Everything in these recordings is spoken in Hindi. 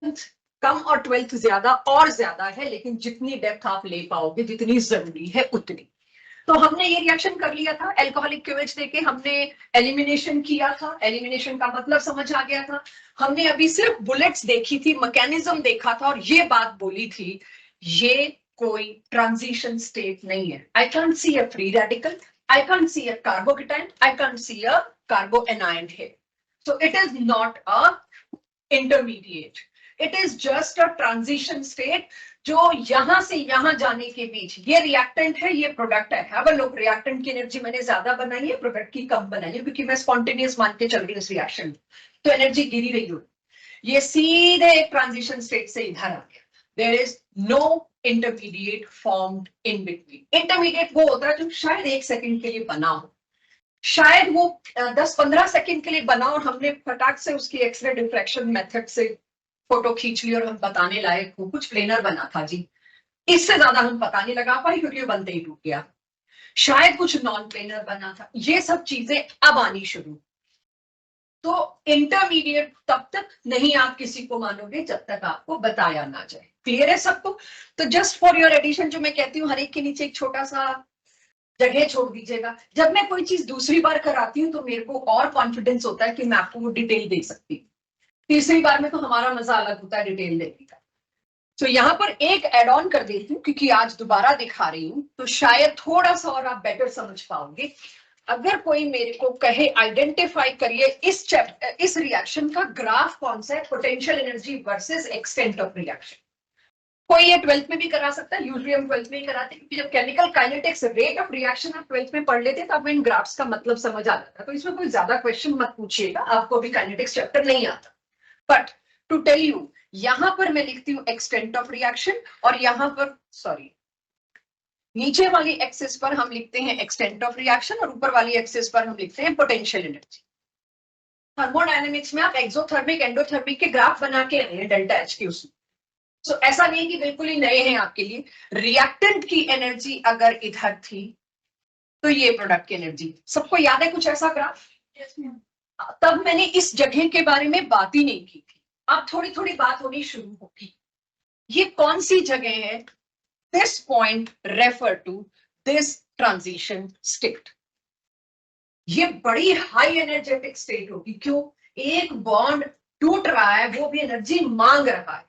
कम और 12th ज्यादा और ज्यादा है, लेकिन जितनी डेप्थ आप ले पाओगे, जितनी जरूरी है उतनी। तो हमने ये रिएक्शन कर लिया था, एल्कोहलिक क्यूएच देके हमने एलिमिनेशन किया था, एलिमिनेशन का मतलब समझ आ गया था। हमने अभी सिर्फ बुलेट्स देखी थी, मैकेनिज्म देखा था, और ये बात बोली थी ये कोई ट्रांजिशन स्टेट नहीं है। I can't see a free radical, I can't see a carbocation, I can't see a कार्बोएनायन here. So it is not a intermediate, it is just a transition state जो यहां से यहां जाने के बीच, ये रिएक्टेंट है, ये प्रोडक्ट है। हैव अ लुक, रिएक्टेंट की एनर्जी मैंने ज्यादा बनाई है, प्रोडक्ट की कम बनाई है, क्योंकि मैं स्पॉन्टेनियस मान के चल रही हूँ इस रिएक्शन में, तो एनर्जी गिरी रही हो। ये सीधे एक ट्रांजिशन स्टेट से इधर आ गया। There is no intermediate formed in between. Intermediate वो होता है जो शायद 1 सेकंड के लिए बना हो, शायद वो 10-15 सेकंड के लिए बना, और हमने फटाक से उसकी एक्सरे डिफ्रैक्शन मेथड से फोटो खींच ली और हम बताने लायक हो कुछ प्लेनर बना था जी। इससे ज्यादा हम पता नहीं लगा पाए क्योंकि वो बनते ही टूट गया। शायद कुछ नॉन प्लेनर बना था। ये सब चीजें अब आनी शुरू। तो इंटरमीडिएट तब तक नहीं आप किसी को मानोगे जब तक आपको बताया ना जाए। क्लियर है सबको? तो जस्ट फॉर योर एडिशन, जो मैं कहती हूँ हर एक के नीचे एक छोटा सा जगह छोड़ दीजिएगा। जब मैं कोई चीज दूसरी बार कराती हूँ तो मेरे को और कॉन्फिडेंस होता है कि मैं आपको वो डिटेल दे सकती हूँ। तीसरी बार में तो हमारा मजा अलग होता है डिटेल देने का। तो यहाँ पर एक एड ऑन कर देती हूँ क्योंकि आज दोबारा दिखा रही हूँ, तो शायद थोड़ा सा और आप बेटर समझ पाओगे। अगर कोई मेरे को कहे आइडेंटिफाई करिए इस रिएक्शन का ग्राफ कौन सा है, potential energy versus extent of reaction. कोई ये 12th में भी करा सकता है, यूजुअली हम 12th में ही कराते हैं, क्योंकि जब chemical kinetics rate of reaction आप 12th में पढ़ लेते तो आपको इन ग्राफ्स का मतलब समझ आ जाता है। तो इसमें कोई ज्यादा क्वेश्चन मत पूछिएगा, आपको भी काइनेटिक्स चैप्टर नहीं आता। बट टू टेल यू, यहां पर मैं लिखती हूँ एक्सटेंट ऑफ रिएक्शन, और यहां पर नीचे वाली एक्सिस पर हम लिखते हैं एक्सटेंट ऑफ रिएक्शन, और ऊपर वाली एक्सिस पर हम लिखते हैं पोटेंशियल एनर्जी। थर्मोडायनेमिक्स में आप एक्सोथर्मिक एंडोथर्मिक के ग्राफ बना के आए हैं डेल्टा एच के उसमें। तो ऐसा नहीं कि बिल्कुल ही नए हैं आपके लिए। रिएक्टेंट की एनर्जी अगर इधर थी तो ये प्रोडक्ट की एनर्जी, सबको याद है कुछ ऐसा ग्राफ? तब मैंने इस जगह के बारे में बात ही नहीं की थी, अब थोड़ी थोड़ी बात होनी शुरू होगी। ये कौन सी जगह है? This point refer to this transition state. ये बड़ी हाई एनर्जेटिक स्टेट होगी। क्यों? एक बॉन्ड टूट रहा है, वो भी एनर्जी मांग रहा है।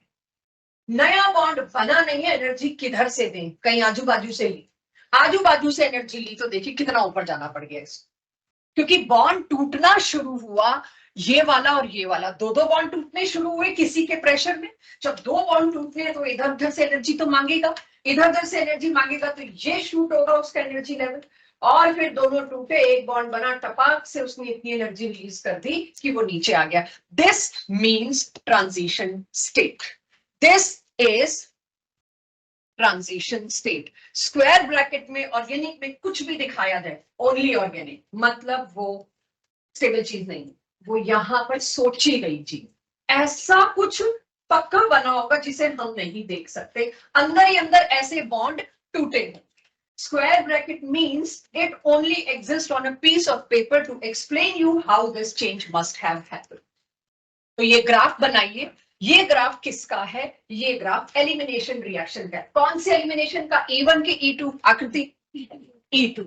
नया बॉन्ड बना नहीं है, एनर्जी किधर से दें? कहीं आजू बाजू से ली, आजू बाजू से एनर्जी ली तो देखिए कितना ऊपर जाना पड़ गया इसको, क्योंकि बॉन्ड टूटना शुरू हुआ। ये वाला और ये वाला, दो बॉन्ड टूटने शुरू हुए किसी के प्रेशर में। जब 2 बॉन्ड टूटते हैं तो इधर उधर से एनर्जी तो मांगेगा, इधर उधर से एनर्जी मांगेगा, तो ये शूट होगा उसका एनर्जी लेवल, और फिर दोनों टूटे, एक बॉन्ड बना, टपाक से उसने इतनी एनर्जी रिलीज कर दी कि वो नीचे आ गया। This means transition state. This is transition state. Square bracket में ऑर्गेनिक में कुछ भी दिखाया जाए, ओनली ऑर्गेनिक, मतलब वो स्टेबल चीज नहीं, वो यहां पर सोची गई चीज। ऐसा कुछ पक्का बना होगा जिसे हम नहीं देख सकते, अंदर ही अंदर ऐसे बॉन्ड टूटे। Square bracket means it only exists on a piece of paper to explain you how this change must have happened. तो ये ग्राफ बनाइए। ये ग्राफ किसका है? ये ग्राफ एलिमिनेशन रिएक्शन का है। कौन से एलिमिनेशन का? E1 के E2 आकृति E2।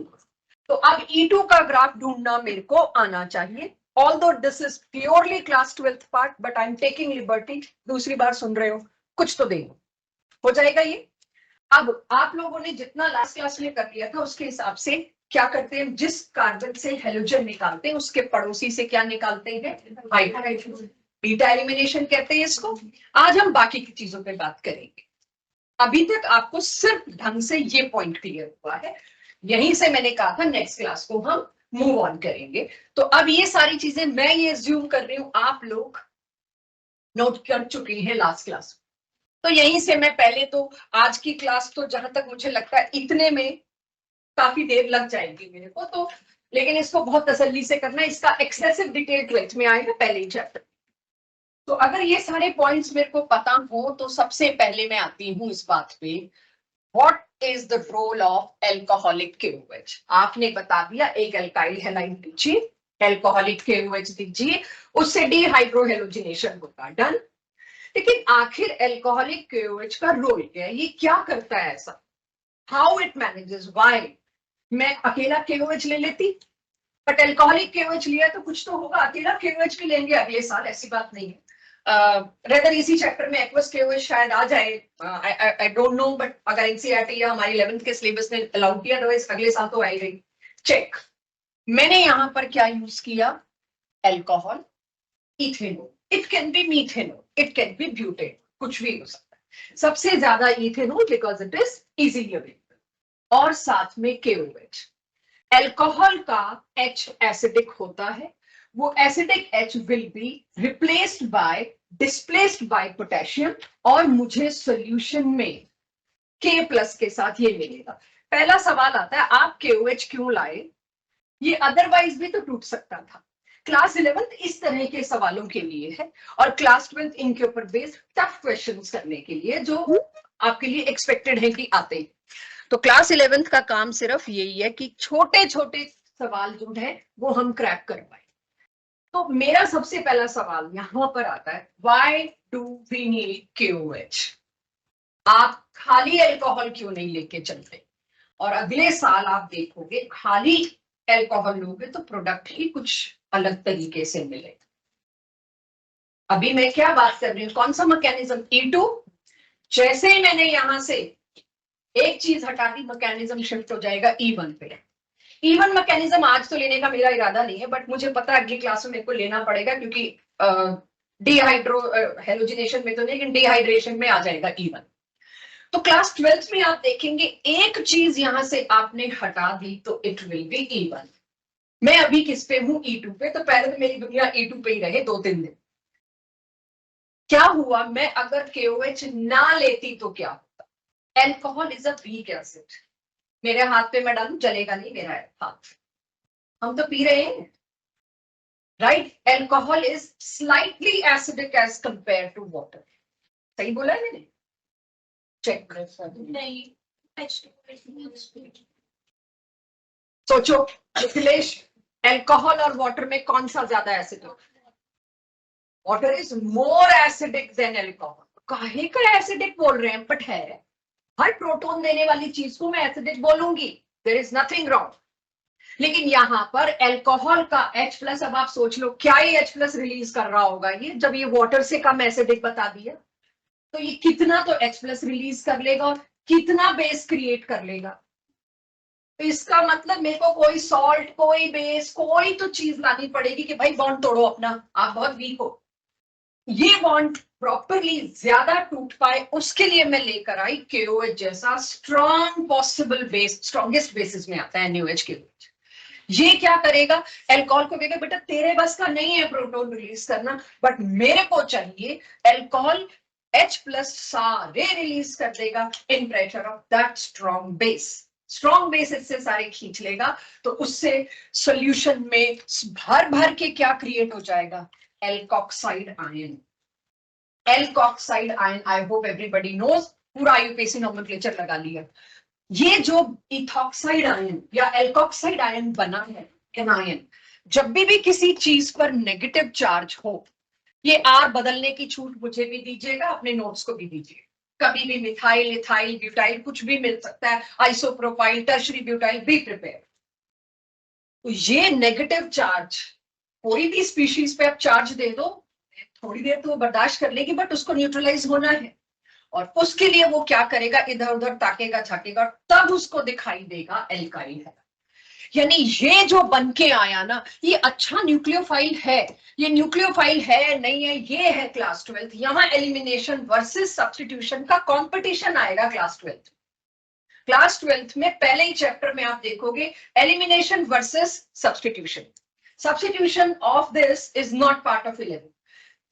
तो अब E2 का ग्राफ ढूंढना मेरे को आना चाहिए। Although this is purely class 12th part, but I'm taking liberty। दूसरी बार सुन रहे हो, कुछ तो देखो, हो जाएगा ये। अब आप लोगों ने जितना लास्ट क्लास में कर लिया था उसके हिसाब से क्या करते हैं, जिस कार्बन से हेलोजन निकालते हैं उसके पड़ोसी से क्या निकालते हैं? हाइड्रोजन। बीटा एलिमिनेशन कहते हैं इसको। आज हम बाकी की चीजों पे बात करेंगे। अभी तक आपको सिर्फ ढंग से ये पॉइंट क्लियर हुआ है, यहीं से मैंने कहा था नेक्स्ट क्लास को हम मूव ऑन करेंगे। तो अब ये सारी चीजें मैं ये अज्यूम कर रही हूं आप लोग नोट कर चुके हैं लास्ट क्लास। तो यहीं से मैं पहले तो आज की क्लास तो जहां तक मुझे लगता है इतने में काफी देर लग जाएगी मेरे को, तो लेकिन इसको बहुत तसल्ली से करना, इसका एक्सेसिव डिटेल 12th में आएगा पहले ही चैप्टर। तो अगर ये सारे पॉइंट्स मेरे को पता हो तो सबसे पहले मैं आती हूँ इस बात पे, what is the role of alcoholic KOH। आपने बता दिया एक एल्काइल हैलाइड दीजिए, एल्कोहलिक KOH दीजिए, उससे डिहाइड्रोहेलोजिनेशन होगा। डन। लेकिन आखिर एल्कोहलिक KOH का रोल क्या है, ये क्या करता है ऐसा, हाउ इट मैनेजेस, व्हाई। मैं अकेला KOH ले लेती, बट एल्कोहलिक KOH लिया तो कुछ तो होगा, अकेला KOH भी लेंगे अगले साल, ऐसी बात नहीं है। रेदर इसी चैप्टर में एक्वस KOH शायद आ जाए, आई डोंट नो, बट अगर एनसीईआरटी या हमारी 11th के सिलेबस ने अलाउ किया तो अगले साल तो आई गई। चेक, मैंने यहां पर क्या यूज किया, alcohol, ethanol, it can be methanol, it can be butane, कुछ भी हो सकता है, सबसे ज्यादा ethanol because it is easily available, और साथ में KOH। एल्कोहल का H एसिडिक होता है, वो acidic H will be replaced by, displaced by potassium, और मुझे सॉल्यूशन में K+ के साथ ये मिलेगा। पहला सवाल आता है आप KOH क्यों लाए, ये अदरवाइज भी तो टूट सकता था। क्लास 11th इस तरह के सवालों के लिए है, और क्लास 12th इनके ऊपर बेस्ड टफ क्वेश्चंस करने के लिए जो आपके लिए एक्सपेक्टेड है कि आते हैं। तो क्लास 11th का काम सिर्फ यही है कि छोटे छोटे सवाल जो है वो हम क्रैक कर पाए। तो मेरा सबसे पहला सवाल यहां पर आता है, why do we need KOH। आप खाली अल्कोहल क्यों नहीं लेके चलते, और अगले साल आप देखोगे खाली अल्कोहल लोगे तो प्रोडक्ट ही कुछ अलग तरीके से मिलेगा। अभी मैं क्या बात कर रही हूँ, कौन सा मैकेनिज्म, E2। जैसे ही मैंने यहां से एक चीज हटा दी, मैकेनिज्म शिफ्ट हो जाएगा E1 पे। E1 मैकेनिज्म आज तो लेने का मेरा इरादा नहीं है, बट मुझे पता है अगली क्लास में मेरे को लेना पड़ेगा, क्योंकि डिहाइड्रो हेलोजिनेशन में तो नहीं, लेकिन डिहाइड्रेशन में आ जाएगा E1। तो क्लास 12th में आप देखेंगे एक चीज यहां से आपने हटा दी तो इट विल बी E1। मैं अभी किस पे हूं, E2 पे, तो पहले तो मेरी दुनिया E2 पे ही रहे 2-3 दिन। क्या हुआ, मैं अगर KOH ना लेती तो क्या होता, alcohol is a weak acid, मेरे हाथ पे मैं डालू जलेगा नहीं मेरा हाथ, हम तो पी रहे हैं, right. Alcohol is slightly acidic as compared to water, सही बोला है मैंने, चेक नहीं, सोचो अखिलेश, एल्कोहल और वाटर में कौन सा ज्यादा acidic, water is more acidic then alcohol. काहे का एसिडिक बोल रहे हैं, बट है, हर प्रोटोन देने वाली चीज को मैं एसिडिक बोलूंगी, देयर इज नथिंग रॉन्ग। लेकिन यहां पर एल्कोहल का H+, अब आप सोच लो क्या ये H+ रिलीज कर रहा होगा, ये जब ये वाटर से कम एसिडिक बता दिया तो ये कितना तो H+ रिलीज कर लेगा और कितना बेस क्रिएट कर लेगा। तो इसका मतलब मेरे को कोई सॉल्ट, कोई बेस, कोई तो चीज लानी पड़ेगी कि भाई बॉन्ड तोड़ो अपना, आप बहुत वीक हो, ये बॉन्ड प्रॉपरली ज्यादा टूट पाए, उसके लिए मैं लेकर आई KOH जैसा strong possible base, strongest basis में आता है NaOH KOH। ये क्या करेगा, एल्कोहल को कहेगा बेटा तेरे बस का नहीं है प्रोटोन रिलीज करना, बट मेरे को चाहिए, एल्कोहल H+ सारे रिलीज कर देगा इन pressure of that strong base. Strong base इससे सारे खींच लेगा, तो उससे सॉल्यूशन में भर भर के क्या क्रिएट हो जाएगा, alkoxide ion. Alkoxide ion, I hope everybody knows, पूरा IUPAC नोमेनक्लेचर लगा लिया। ये जो इथॉक्साइड आयन या एल्कोक्साइड आयन बना है, एनायन, जब भी किसी चीज पर नेगेटिव चार्ज हो, ये R बदलने की छूट मुझे भी दीजिएगा, अपने नोट्स को भी दीजिए, कभी भी मिथाइल, इथाइल, ब्यूटाइल कुछ भी मिल सकता है, isopropyl, tertiary butyl, be prepare. तो ये नेगेटिव चार्ज, कोई भी स्पीशीज पे आप चार्ज दे दो, थोड़ी देर तो वो बर्दाश्त कर लेगी, बट उसको न्यूट्रलाइज होना है, और उसके लिए वो क्या करेगा, इधर उधर ताकेगा झाकेगा, तब उसको दिखाई देगा एल्काइल है। यानी ये जो बन के आया ना, ये अच्छा न्यूक्लियोफाइल है, ये न्यूक्लियोफाइल है नहीं है, ये है क्लास 12th। यहां एलिमिनेशन वर्सेस सब्स्टिट्यूशन का कंपटीशन आएगा क्लास 12th। क्लास 12th में पहले ही चैप्टर में आप देखोगे elimination versus substitution, substitution of this is not part of 11,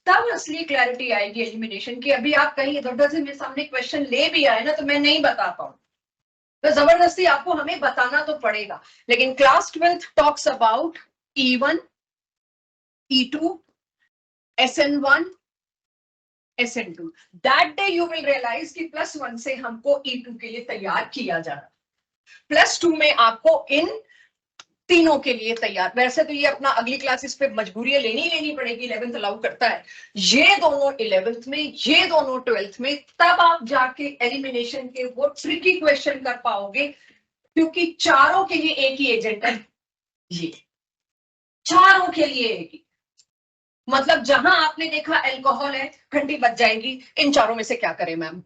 तब असली क्लैरिटी आएगी एलिमिनेशन की। अभी आप कहीं इधर उधर से मेरे सामने क्वेश्चन ले भी आए ना, तो मैं नहीं बता पाऊं, तो जबरदस्ती आपको हमें बताना तो पड़ेगा। लेकिन class 12th talks about E1, E2, SN1, SN2। That day you will realize कि +1 से हमको E2 के लिए तैयार किया जा रहा है, +2 में आपको इन तीनों के लिए तैयार। वैसे तो ये अपना अगली क्लासेस पे मजबूरी लेनी पड़ेगी, 11th अलाउ करता है, ये दोनों 11th में, ये दोनों 12th में, तब आप जाके एलिमिनेशन के वो ट्रिकी क्वेश्चन कर पाओगे, क्योंकि चारों के लिए एक ही एजेंट है, ये चारों के लिए एक ही। मतलब जहां आपने देखा अल्कोहल है, घंटी बच जाएगी, इन चारों में से क्या करें मैम?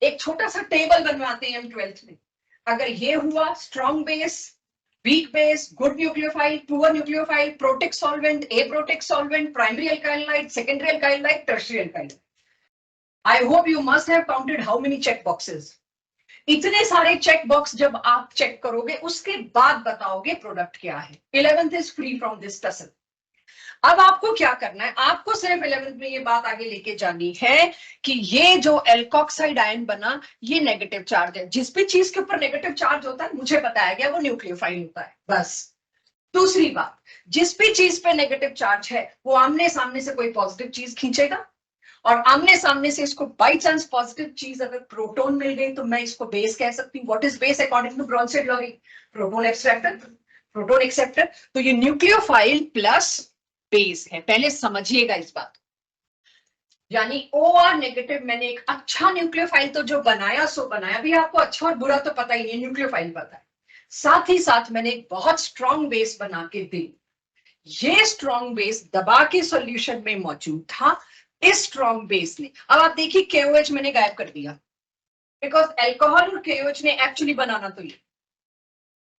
एक छोटा सा टेबल बनवाते हैं हम 12th में। अगर ये हुआ strong base, weak base, good nucleophile, poor nucleophile, protic solvent, aprotic solvent, primary alkyl, secondary alkyl, tertiary alkyl. I hope you must have counted how many check boxes. इतने सारे चेक बॉक्स जब आप चेक करोगे, उसके बाद बताओगे प्रोडक्ट क्या है। 11th is free from this tussle. अब आपको क्या करना है, आपको सिर्फ 11th में ये बात आगे लेके जानी है कि ये जो एल्कोक्साइड आयन बना, ये नेगेटिव चार्ज है। जिस भी चीज के ऊपर नेगेटिव चार्ज होता है, मुझे बताया गया वो न्यूक्लियोफाइल होता है, बस। दूसरी बात, जिस भी चीज पे नेगेटिव चार्ज है, वो आमने सामने से कोई पॉजिटिव चीज खींचेगा, और आमने सामने से इसको बाई चांस पॉजिटिव चीज अगर प्रोटॉन मिल गई, तो मैं इसको बेस कह सकती हूँ। What is base according to Bronsted law? Proton acceptor, proton acceptor. तो ये न्यूक्लियोफाइल प्लस बेस है, पहले समझिएगा इस बात। यानी OR नेगेटिव, मैंने एक अच्छा न्यूक्लियोफाइल तो जो बनाया सो बनाया, भी आपको अच्छा और बुरा तो पता ही नहीं, न्यूक्लियोफाइल पता है, साथ ही साथ मैंने एक बहुत स्ट्रॉन्ग बेस बना के दी। ये स्ट्रॉन्ग बेस दबा के सॉल्यूशन में मौजूद था, इस स्ट्रॉन्ग बेस ने, अब आप देखिए KOH मैंने गायब कर दिया, बिकॉज एल्कोहल और KOH ने एक्चुअली बनाना तो ये,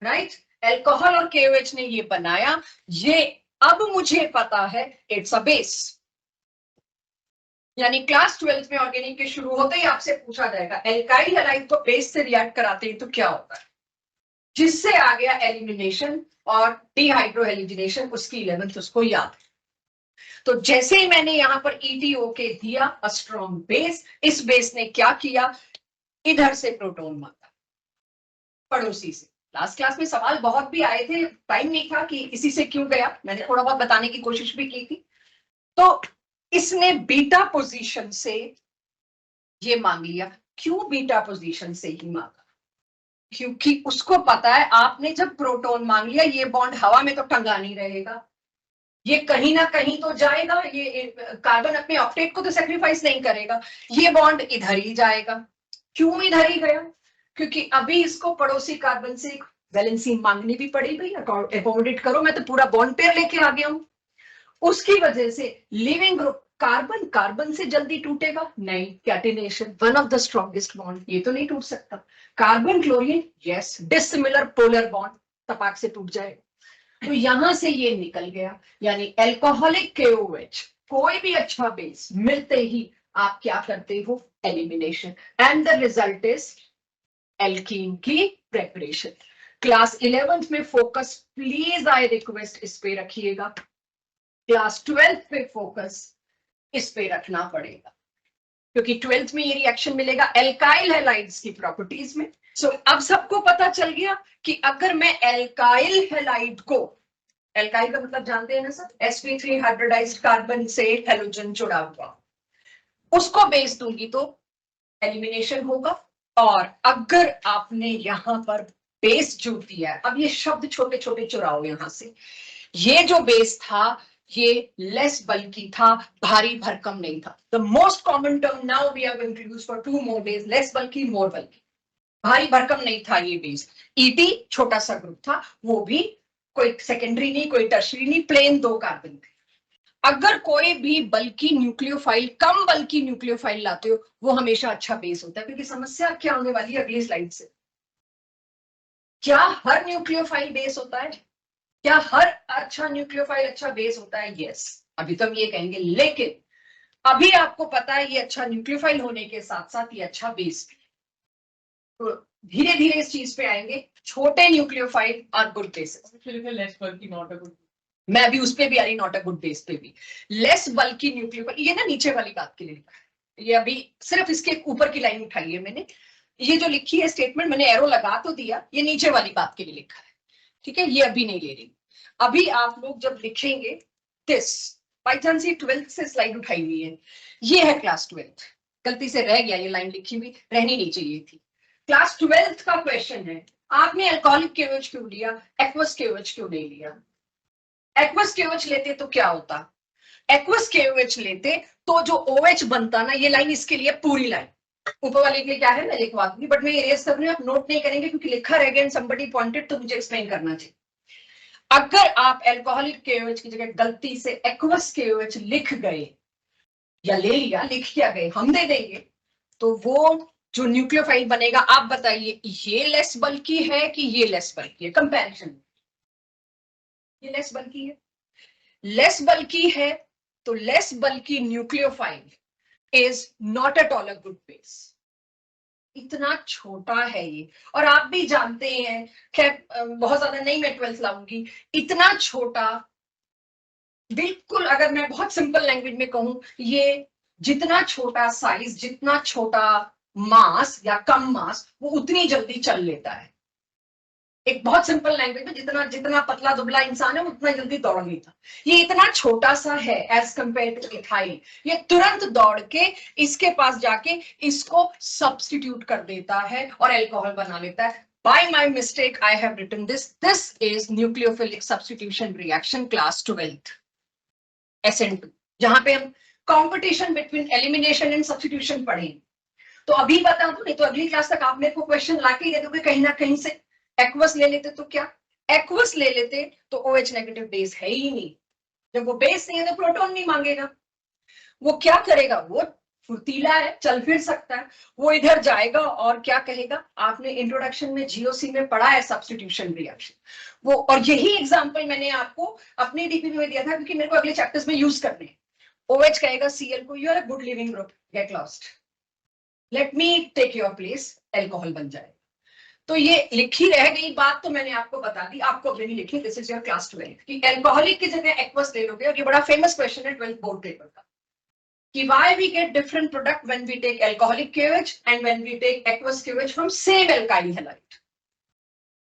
राइट, एल्कोहल और KOH ने ये बनाया, ये अब मुझे पता है इट्स अ बेस। यानी क्लास 12th में ऑर्गेनिक के शुरू होते ही आपसे पूछा जाएगा एल्काइल हैलाइड को बेस से रिएक्ट कराते हैं तो क्या होता है, जिससे आ गया एलिमिनेशन और डिहाइड्रोहेलिजिनेशन, उसकी 11th उसको याद है। तो जैसे ही मैंने यहां पर ETOK दिया, अ स्ट्रॉन्ग बेस, इस बेस ने क्या किया, इधर से प्रोटॉन मारा पड़ोसी से। लास्ट क्लास में सवाल बहुत भी आए थे, टाइम नहीं था कि इसी से क्यों गया, मैंने थोड़ा बहुत बताने की कोशिश भी की थी। तो इसने बीटा पोजीशन से ये मांग लिया। क्यों बीटा पोजीशन से ही मांगा? क्योंकि उसको पता है आपने जब प्रोटॉन मांग लिया, ये बॉन्ड हवा में तो टंगा नहीं रहेगा, ये कहीं ना कहीं तो जाएगा, ये कार्बन अपने ऑक्टेट को तो सेक्रीफाइस नहीं करेगा, ये बॉन्ड इधर ही जाएगा। क्यों इधर ही गया? क्योंकि अभी इसको पड़ोसी कार्बन से वैलेंसी मांगनी भी पड़ी, भाई अकोमोडेट करो, मैं तो पूरा बॉन्ड पेयर लेके आ गया हूं। उसकी वजह से लिविंग ग्रुप कार्बन कार्बन से जल्दी टूटेगा नहीं, catenation, one of the strongest bond, ये तो नहीं टूट सकता। Carbon chlorine, yes, dissimilar polar bond, तपाक से टूट जाएगा। तो यहां से ये निकल गया, यानी एल्कोहलिक KOH, कोई भी अच्छा बेस मिलते ही आप क्या करते हो, elimination, and the result is alkene की प्रेपरेशन। क्लास 11th में फोकस प्लीज, आई रिक्वेस्ट, इस पे रखिएगा। क्लास 12th पे फोकस इस पे रखना पड़ेगा, क्योंकि 12th में ये रिएक्शन मिलेगा एल्काइल हैलाइड्स की प्रॉपर्टीज में। सो अब सबको पता चल गया कि अगर मैं एल्काइल हैलाइड को, एल्काइल का मतलब जानते हैं ना सर, sp3 हाइब्रिडाइज्ड कार्बन से हेलोजन जुड़ा हुआ, उसको बेस दूंगी तो एलिमिनेशन होगा। और अगर आपने यहां पर बेस जो दिया है, अब ये शब्द छोटे छोटे चुराओ यहां से, ये जो बेस था ये लेस बल्कि था, भारी भरकम नहीं था। The most common term now we are going to use for two more base, less bulky, more बल्कि। भारी भरकम नहीं था ये बेस। ET छोटा सा ग्रुप था, वो भी कोई सेकेंडरी नहीं, कोई टर्शरी नहीं, प्लेन 2 कार्बन थे। अगर कोई भी बल्कि न्यूक्लियोफाइल, कम बल्कि न्यूक्लियोफाइल लाते हो, वो हमेशा अच्छा बेस होता है। क्योंकि समस्या क्या होने वाली है अगली स्लाइड से, क्या हर न्यूक्लियोफाइल बेस होता है? क्या हर अच्छा न्यूक्लियोफाइल अच्छा बेस होता है? यस, अभी तो हम ये कहेंगे, लेकिन अभी आपको पता है ये अच्छा न्यूक्लियोफाइल होने के साथ साथ ये अच्छा बेस भी। तो धीरे धीरे इस चीज पे आएंगे, छोटे न्यूक्लियोफाइल और गुड बेसिस। लेस बल्कि नॉट अ गुड, मैं अभी उस पे भी आ रही, नॉट अ गुड बेस पे भी। लेस बल्कि न्यूक्लियोफाइल, ये ना नीचे वाली बात के लिए लिखा है, ये अभी सिर्फ इसके ऊपर की लाइन उठाई है मैंने, ये जो लिखी है स्टेटमेंट, मैंने एरो लगा तो दिया, ये नीचे वाली बात के लिए लिखा है, ठीक है, ये अभी नहीं ले रही। अभी आप लोग जब लिखेंगे दिस, बाई चांस ये 12th से स्लाइड उठाई हुई है, ये है क्लास 12th, गलती से रह गया, ये लाइन लिखी हुई रहनी नहीं चाहिए थी। क्लास 12th का क्वेश्चन है, आपने अल्कोहलिक KOH क्यों लिया, एक्वस KOH क्यों नहीं लिया? एक्वस KOH लेते तो क्या होता, एक्वस KOH लेते तो जो OH बनता ना, ये लाइन इसके लिए पूरी लाइन, ऊपर वाले के लिए क्या है मैं लिखवा दूंगी, बट मैं इरेज कर रही हूं, आप नोट नहीं करेंगे क्योंकि लिखा रह गया, समबडी पॉइंटेड, तो मुझे एक्सप्लेन करना चाहिए। अगर आप अल्कोहलिक KOH की जगह गलती से एक्वस KOH लिख गए या ले लिया, लिख क्या गए हम दे देंगे, तो वो जो न्यूक्लियोफाइल बनेगा, आप बताइए ये लेस बल्की है कि ये लेस बल्की है? कंपैरिजन, ये लेस बल्की है, लेस बल्की है, तो less bulky nucleophile is not at all a good base. इतना छोटा है ये, और आप भी जानते हैं, खैर बहुत ज्यादा नहीं मैं 12th लाऊंगी, इतना छोटा, बिल्कुल अगर मैं बहुत सिंपल लैंग्वेज में कहूं, ये जितना छोटा साइज, जितना छोटा मास या कम मास, वो उतनी जल्दी चल लेता है। एक बहुत सिंपल लैंग्वेज में, जितना जितना पतला दुबला इंसान है, उतना जल्दी दौड़ लेता। ये इतना छोटा सा है एज कंपेयर टू इथाइल, ये तुरंत दौड़ के इसके पास जाके इसको सब्स्टिट्यूट कर देता है और अल्कोहल बना लेता है। By my mistake, I have written this. This is nucleophilic substitution reaction class 12th, SN2, जहां पे हम competition between elimination and substitution पढ़े। तो अभी बता दूं, नहीं तो अगली क्लास तक आप मेरे को क्वेश्चन लाके ही दे दोगे कहीं ना कहीं से। एक्वस ले लेते तो क्या, एक्वस ले लेते तो OH नेगेटिव बेस है ही नहीं, जब वो बेस नहीं है तो प्रोटॉन नहीं मांगेगा, वो क्या करेगा, वो फुर्तीला है, चल फिर सकता है, वो इधर जाएगा और क्या कहेगा, आपने इंट्रोडक्शन में GOC में पढ़ा है सब्स्टिट्यूशन रिएक्शन, वो, और यही एग्जांपल मैंने आपको अपने DPP में दिया था क्योंकि मेरे को अगले चैप्टर्स में यूज करने हैं। OH कहेगा Cl को, you are a good leaving group, get lost, let me take your place, alcohol बन जाएगा। तो ये लिखी रह गई बात, तो मैंने आपको बता दी, आपको अभी नहीं लिखी, दिस इज योर क्लास 12 कि अल्कोहलिक की जगह एक्वस ले लोगे, और ये बड़ा फेमस क्वेश्चन है 12th बोर्ड पेपर का, कि why we get different product when we take alcoholic KOH and when we take aqueous KOH from same alkyl halide.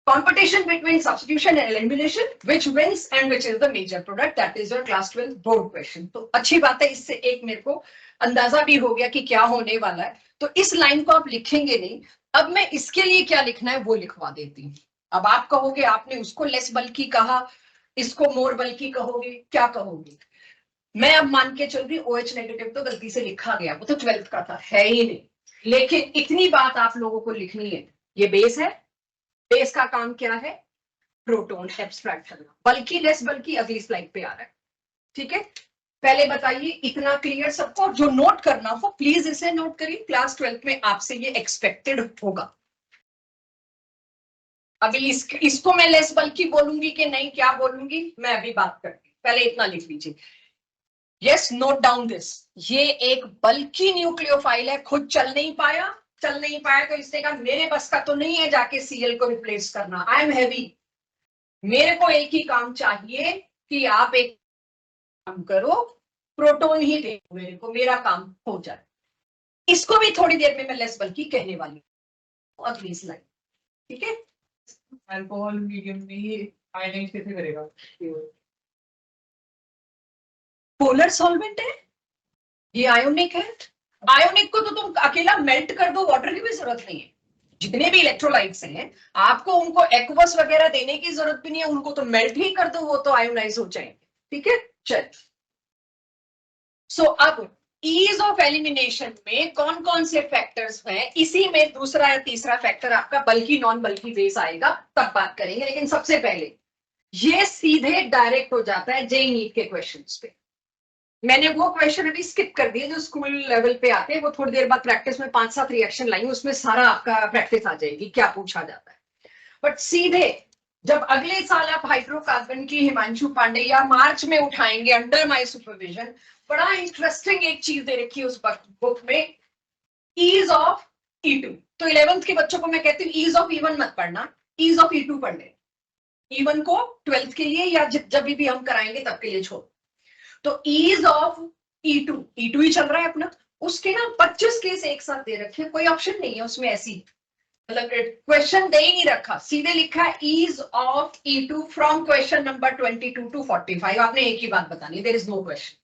Competition between substitution and elimination, which wins and which is the major product, that is your class 12 board question. तो अच्छी बात है, इससे एक मेरे को अंदाजा भी हो गया कि क्या होने वाला है। तो इस लाइन को आप लिखेंगे नहीं, अब मैं इसके लिए क्या लिखना है वो लिखवा देती हूँ। अब आप कहोगे आपने उसको लेस बल्कि कहा, इसको मोर बल्कि कहोगे, क्या कहोगे? मैं अब मान के चल रही OH नेगेटिव तो गलती से लिखा गया, वो तो 12th का था, है ही नहीं, लेकिन इतनी बात आप लोगों को लिखनी है, ये बेस है, बेस का काम क्या है, प्रोटॉन एब्स्ट्रैक्ट करना, बल्कि लेस बल्कि अगली स्लाइड पे आ रहा है, ठीक है। पहले बताइए इतना क्लियर सबको, जो नोट करना हो प्लीज इसे नोट करिए, क्लास 12th में आपसे ये एक्सपेक्टेड होगा। अभी इसको मैं लेस बल्कि बोलूंगी कि नहीं, क्या बोलूंगी मैं अभी बात करती, पहले इतना लिख लीजिए। यस, नोट डाउन दिस, ये एक बल्कि न्यूक्लियोफाइल है, खुद चल नहीं पाया, तो इसने कहा मेरे बस का तो नहीं है जाके Cl को रिप्लेस करना, आई एम हैवी, मेरे को एक ही काम चाहिए कि आप एक काम करो, प्रोटॉन ही दे मेरे को, मेरा काम हो जाए। इसको भी थोड़ी देर में मैं लेस बल्कि कहने वाली हूँ, अगली स्लाइड, ठीक है। अल्कोहल मीडियम में आयनाइज कैसे करेगा? पोलर सॉल्वेंट है, ये आयोनिक है, आयोनिक को तो तुम अकेला मेल्ट कर दो, वाटर की भी जरूरत नहीं है, जितने भी इलेक्ट्रोलाइट्स हैं आपको उनको एक्वस वगैरह देने की जरूरत भी नहीं है, उनको तो मेल्ट ही कर दो, वो तो आयोनाइज हो जाएंगे, ठीक है। चल, सो अब ईज ऑफ एलिमिनेशन में कौन कौन से फैक्टर्स हैं, इसी में दूसरा या तीसरा फैक्टर आपका बल्कि नॉन बल्कि बेस आएगा, तब बात करेंगे, लेकिन सबसे पहले ये सीधे डायरेक्ट हो जाता है जेईई नीट के क्वेश्चंस पे। मैंने वो क्वेश्चन अभी स्किप कर दिए जो स्कूल लेवल पे आते हैं, वो थोड़ी देर बाद प्रैक्टिस में 5-7 रिएक्शन लाएंगे, उसमें सारा आपका प्रैक्टिस आ जाएगी क्या पूछा जाता है। बट सीधे जब अगले साल आप हाइड्रोकार्बन की हिमांशु पांडे या मार्च में उठाएंगे अंडर माय सुपरविजन, बड़ा इंटरेस्टिंग एक चीज दे रखी है उस बुक में, ईज ऑफ E2। तो 11th के बच्चों को मैं कहती हूँ ईज ऑफ E1 मत पढ़ना, ईज ऑफ E2 पढ़ ले, E1 को 12th के लिए या जब भी हम कराएंगे तब के लिए छोड़। तो ईज ऑफ E2 ही चल रहा है अपना, उसके ना 25 केस एक साथ दे रखे, कोई ऑप्शन नहीं है उसमें ऐसी, मतलब क्वेश्चन दे ही नहीं रखा, सीधे लिखा है ease of E2 from question number 22 to 45। आपने एक ही बात बतानी, देयर इज नो क्वेश्चन,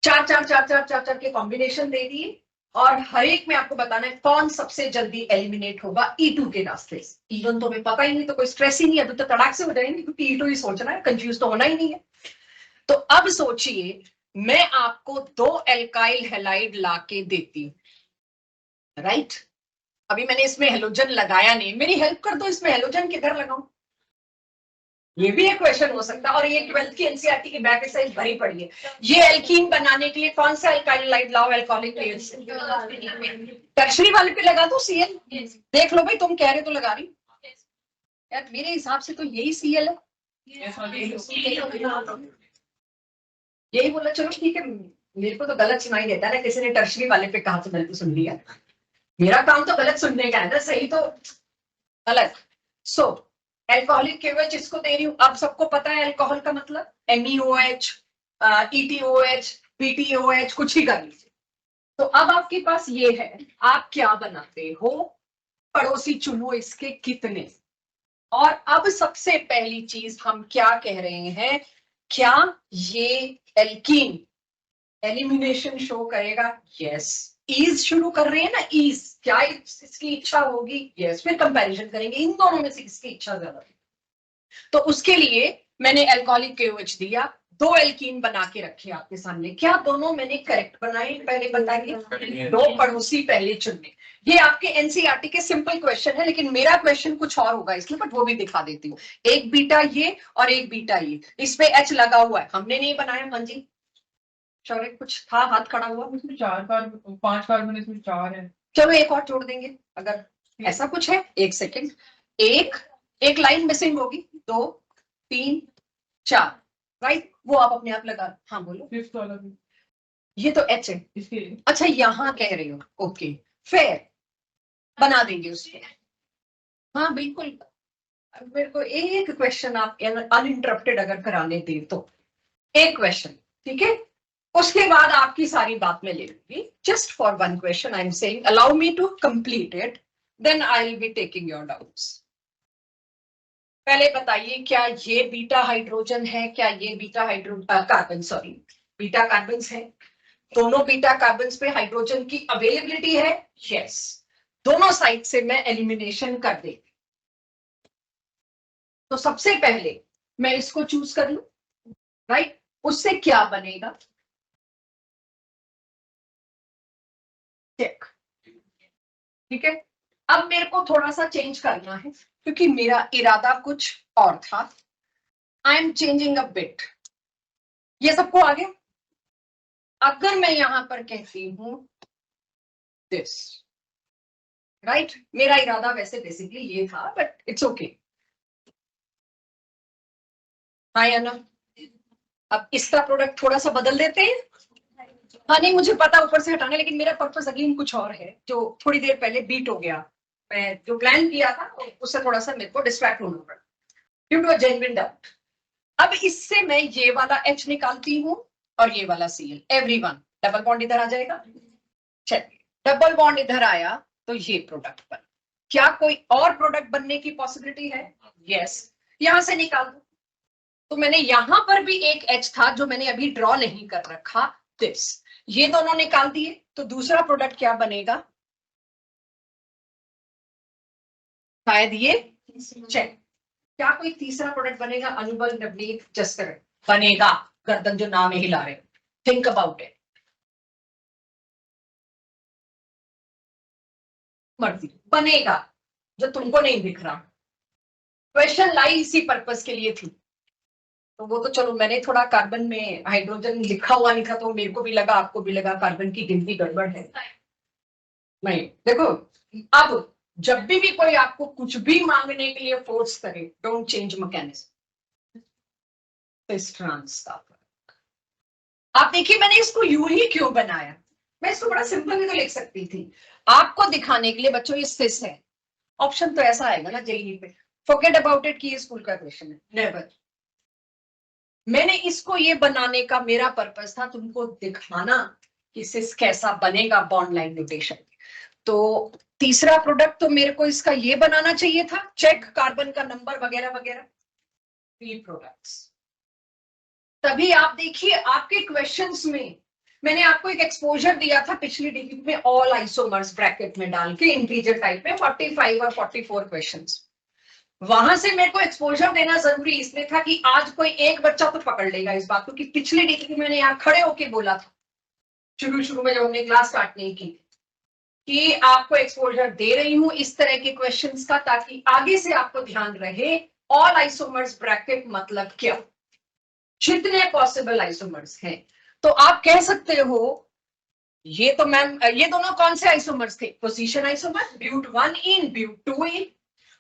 चार के कॉम्बिनेशन दे दिए, और हर एक में आपको बताना है कौन सबसे जल्दी एलिमिनेट होगा E2 के रास्ते से। इवन तो हमें पता ही नहीं, तो कोई स्ट्रेस ही नहीं, अभी तो तड़ाक से हो जाएंगे, क्योंकि E2 ही सोचना है, कंफ्यूज तो होना ही नहीं है। तो अब सोचिए, मैं आपको 2 एल्काइल हैलाइड लाके देती हूँ, राइट? अभी मैंने इसमें हेलोजन लगाया नहीं, मेरी हेल्प कर दो, इसमें हेलोजन किधर लगाऊं? ये भी एक क्वेश्चन हो सकता है। और ये 12th की एनसीईआरटी की बैक एक्सरसाइज भरी पड़ी है। ये एल्कीन बनाने के लिए कौन सा एल्काइल हैलाइड लाओ अल्कोहलिक बेस? टर्शरी वाले पे लगा दो Cl। देख लो भाई, तुम कह रहे तो लगा रही यार, मेरे हिसाब से तो यही Cl है। यही बोला, चलो ठीक है। मेरे को तो गलत सुनाई देता है ना, किसी ने टर्शरी वाले पे कहा तो मैंने तो सुन लिया। मेरा काम तो गलत सुनने का है ना, सही तो गलत। सो एल्कोहलिक केवच इसको दे रही हूं। अब सबको पता है अल्कोहल का मतलब MEOH, ETOH, PTOH, कुछ ही कर लीजिए। तो अब आपके पास ये है, आप क्या बनाते हो? पड़ोसी चुनो इसके कितने। और अब सबसे पहली चीज हम क्या कह रहे हैं, क्या ये एल्कीन एलिमिनेशन शो करेगा? यस। ईज शुरू कर रहे हैं ना, ईज, क्या इसकी इच्छा होगी? यस। फिर कंपैरिजन करेंगे इन दोनों में से किसकी इच्छा ज्यादा। तो उसके लिए मैंने अल्कोहलिक KOH दिया, 2 एल्कीन बना के रखे आपके सामने। क्या दोनों मैंने करेक्ट बनाए? पहले बताइए। 2 पड़ोसी पहले चुनने। ये आपके एनसीईआरटी के सिंपल क्वेश्चन है, लेकिन मेरा क्वेश्चन कुछ और होगा इसमें, बट वो भी दिखा देती हूँ। एक बीटा ये और एक बीटा ये, इस पे H लगा हुआ है, हमने नहीं बनाया। हाँ जी शौर्य, कुछ था हाथ खड़ा हुआ? इसमें 4 कार्बन 5 कार्बन, इसमें 4 है। चलो एक और जोड़ देंगे अगर ऐसा कुछ है। एक सेकेंड, एक लाइन मिसिंग होगी, 2 3 4, राइट? वो आप अपने आप लगा। हाँ बोलो। 5th वाला भी ये तो H है। इसके अच्छा यहाँ कह रही हो, ओके फिर बना देंगे उसके। हाँ बिल्कुल। मेरे को एक क्वेश्चन आप अनइंटरप्टेड अगर कराने दे तो, एक क्वेश्चन, ठीक है? उसके बाद आपकी सारी बात में ले लूंगी। Just for 1 question I am saying, allow me to complete it, then I will be taking your doubts. पहले बताइए, क्या ये बीटा हाइड्रोजन है? क्या ये beta carbon, sorry beta carbon है? दोनों बीटा कार्बन पे हाइड्रोजन की अवेलेबिलिटी है? यस। दोनों साइड से मैं एलिमिनेशन कर देती। तो सबसे पहले मैं इसको चूज कर लूं, राइट? उससे क्या बनेगा? चेक। ठीक है। अब मेरे को थोड़ा सा चेंज करना है, क्योंकि मेरा इरादा कुछ और था। I am changing a bit. ये सबको आ गया? अगर मैं यहां पर कहती हूं दिस, राइट? मेरा इरादा वैसे बेसिकली ये था, बट इट्स ओके। हाँ या ना? अब इसका प्रोडक्ट थोड़ा सा बदल देते हैं। हाँ नहीं, मुझे पता ऊपर से हटाना, लेकिन मेरा पर्पस अगेन कुछ और है, जो थोड़ी देर पहले बीट हो गया। मैं जो प्लान किया था उससे थोड़ा सा मेरे को डिस्ट्रैक्ट होना पड़ा, due to a genuine doubt. अब इससे मैं ये वाला H निकालती हूँ और ये वाला Cl, एवरीवन डबल बॉन्ड इधर आ जाएगा। चलिए, डबल बॉन्ड इधर आया तो ये प्रोडक्ट बन। क्या कोई और प्रोडक्ट बनने की पॉसिबिलिटी है? यस। यहां से निकाल दो। तो मैंने यहां पर भी एक H था जो मैंने अभी ड्रॉ नहीं कर रखा, दिस। ये दोनों निकाल दिए, तो दूसरा प्रोडक्ट क्या बनेगा? शायद ये चेक। क्या कोई तीसरा प्रोडक्ट बनेगा? अनुबल, नवनीत, जसकर बनेगा। गर्दन जो नाम है हिला रहे, थिंक अबाउट इट। मर्जी बनेगा, जो तुमको नहीं दिख रहा। क्वेश्चन लाई इसी पर्पस के लिए थी। तो वो तो चलो, मैंने थोड़ा कार्बन में हाइड्रोजन लिखा हुआ नहीं था, तो मेरे को भी लगा, आपको भी लगा कार्बन की गिनती गड़बड़ है। नहीं देखो, अब जब भी कोई आपको कुछ भी मांगने के लिए फोर्स करे, डोंट चेंज मैकेनिज्म। इस ट्रांस का आप देखिए, मैंने इसको यूं ही क्यों बनाया? मैं इसको बड़ा सिंपल भी तो लिख सकती थी, आपको दिखाने के लिए। बच्चों ये सिस है, ऑप्शन तो ऐसा आएगा ना जेईई पे। फॉरगेट अबाउट इट कि ये स्कूल का क्वेश्चन है, नेवर। मैंने इसको ये बनाने का मेरा पर्पस था तुमको दिखाना कि सिस कैसा बनेगा बॉन्ड लाइन नोटेशन। तो तीसरा प्रोडक्ट तो मेरे को इसका ये बनाना चाहिए था, चेक कार्बन का नंबर वगैरह वगैरह। 3 प्रोडक्ट्स। तभी आप देखिए आपके क्वेश्चंस में मैंने आपको एक एक्सपोजर दिया था पिछली डिग्री में ऑल आइसोमर्स ब्रैकेट में डाल के इंटीजर टाइप में 45 और 44 क्वेश्चंस। वहां से मेरे को एक्सपोजर देना जरूरी इसलिए था कि आज कोई एक बच्चा तो पकड़ लेगा इस बात को कि पिछली डिग्री मैंने यहाँ खड़े होके बोला था शुरू में जब हमने क्लास स्टार्ट नहीं की कि आपको एक्सपोजर दे रही हूं इस तरह के क्वेश्चंस का, ताकि आगे से आपको ध्यान रहे ऑल आइसोमर्स ब्रैकेट मतलब क्या, जितने पॉसिबल आइसोमर्स हैं। तो आप कह सकते हो ये तो मैम ये दोनों कौन से आइसोमर्स थे, पोजीशन आइसोमर ब्यूट 1 इन ब्यूट 2 इन,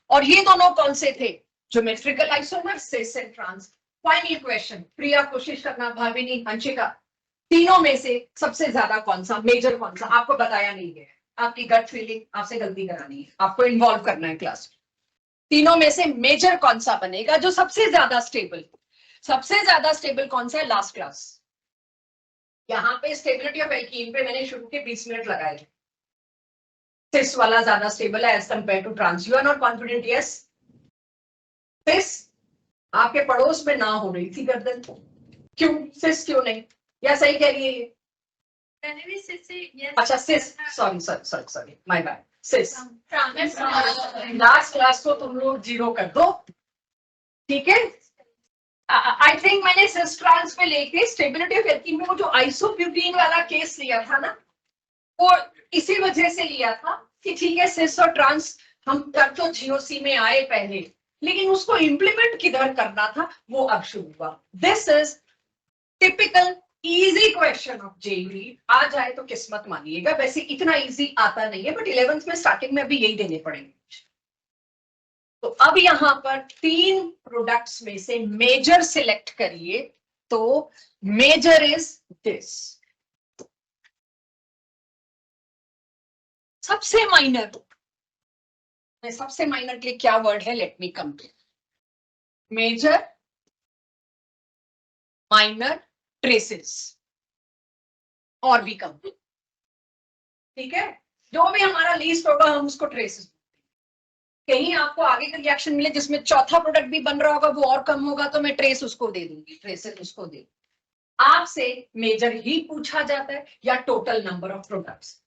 और ये दोनों कौन से थे, geometrical isomer cis and trans. Final question, Priya कोशिश करना, भाविनी, अंशिका, तीनों में से सबसे ज्यादा कौन सा मेजर कौन सा, आपको बताया नहीं गया, आपकी गट फीलिंग, आपसे गलती करानी है, आपको इन्वॉल्व करना है क्लास। तीनों में से मेजर कौन सा बनेगा जो सबसे ज्यादा स्टेबल कौन सा है, लास्ट क्लास। यहाँ पे स्टेबिलिटी ऑफ एल्कीन पे मैंने शुरू के 20 मिनट लगाए। सिस वाला ज्यादा स्टेबल है as compared to trans. You are not confident? Yes. Cis आपके पड़ोस में ना हो रही थी गर्दन, क्यों सिस क्यों नहीं, या सही कह रही है ये? मैंने भी सिस से yes अच्छा cis, sorry my bad, cis. Last class को तुम लोग 0 कर दो, ठीक है। आई थिंक मैंने सिस ट्रांस पे लेके स्टेबिलिटी ऑफ एल्कीन में वो जो आइसोब्यूटीन वाला केस लिया था ना, वो इसी वजह से लिया था कि ठीक है सिस और ट्रांस हम तब तो जीओसी में आए पहले, लेकिन उसको इंप्लीमेंट किधर करना था वो अब शुरू हुआ। This is typical easy question of JEE. आ जाए तो किस्मत मानिएगा, वैसे इतना इजी आता नहीं है, बट 11th में स्टार्टिंग में अभी यही देने पड़ेंगे। तो अब यहां पर 3 प्रोडक्ट्स में से मेजर सिलेक्ट करिए, तो मेजर इज दिस। सबसे माइनर के लिए क्या वर्ड है, let me come to major, minor, traces और भी कम, ठीक है। जो भी हमारा लीस्ट होगा हम उसको ट्रेसेस। कहीं आपको आगे का रिएक्शन मिले जिसमें चौथा प्रोडक्ट भी बन रहा होगा वो और कम होगा, तो मैं ट्रेस उसको दे दूंगी, ट्रेसेस उसको दे। आपसे मेजर ही पूछा जाता है या total number of products.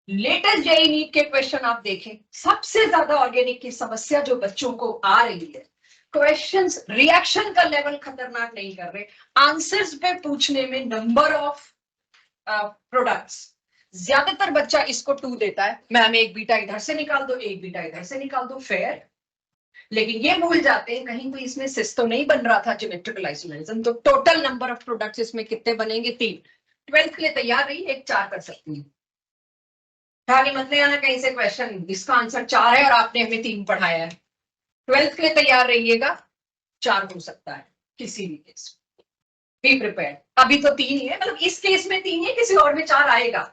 Latest JEE NEET के क्वेश्चन आप देखें, सबसे ज्यादा ऑर्गेनिक की समस्या जो बच्चों को आ रही है, क्वेश्चंस रिएक्शन का लेवल खतरनाक नहीं कर रहे, आंसर्स पे पूछने में नंबर ऑफ प्रोडक्ट्स। ज्यादातर बच्चा इसको 2 देता है, मैम एक बीटा इधर से निकाल दो, एक बीटा इधर से निकाल दो, फेयर। लेकिन ये भूल जाते हैं कहीं तो इसमें सिस तो नहीं बन रहा था ज्योमेट्रिकल आइसोमेरिज्म। तो टोटल नंबर ऑफ प्रोडक्ट्स इसमें कितने बनेंगे, 3। 12th के लिए तैयार रही, एक 4 कर सकती हूँ, खाली मत ले आना कहीं से क्वेश्चन इसका आंसर 4 है और आपने हमें 3 पढ़ाया है। 12th के लिए तैयार रहिएगा, 4 हो सकता है किसी भी केस, बी प्रिपेयर्ड। अभी तो 3 ही है, मतलब इस केस में 3 है, किसी और में 4 आएगा।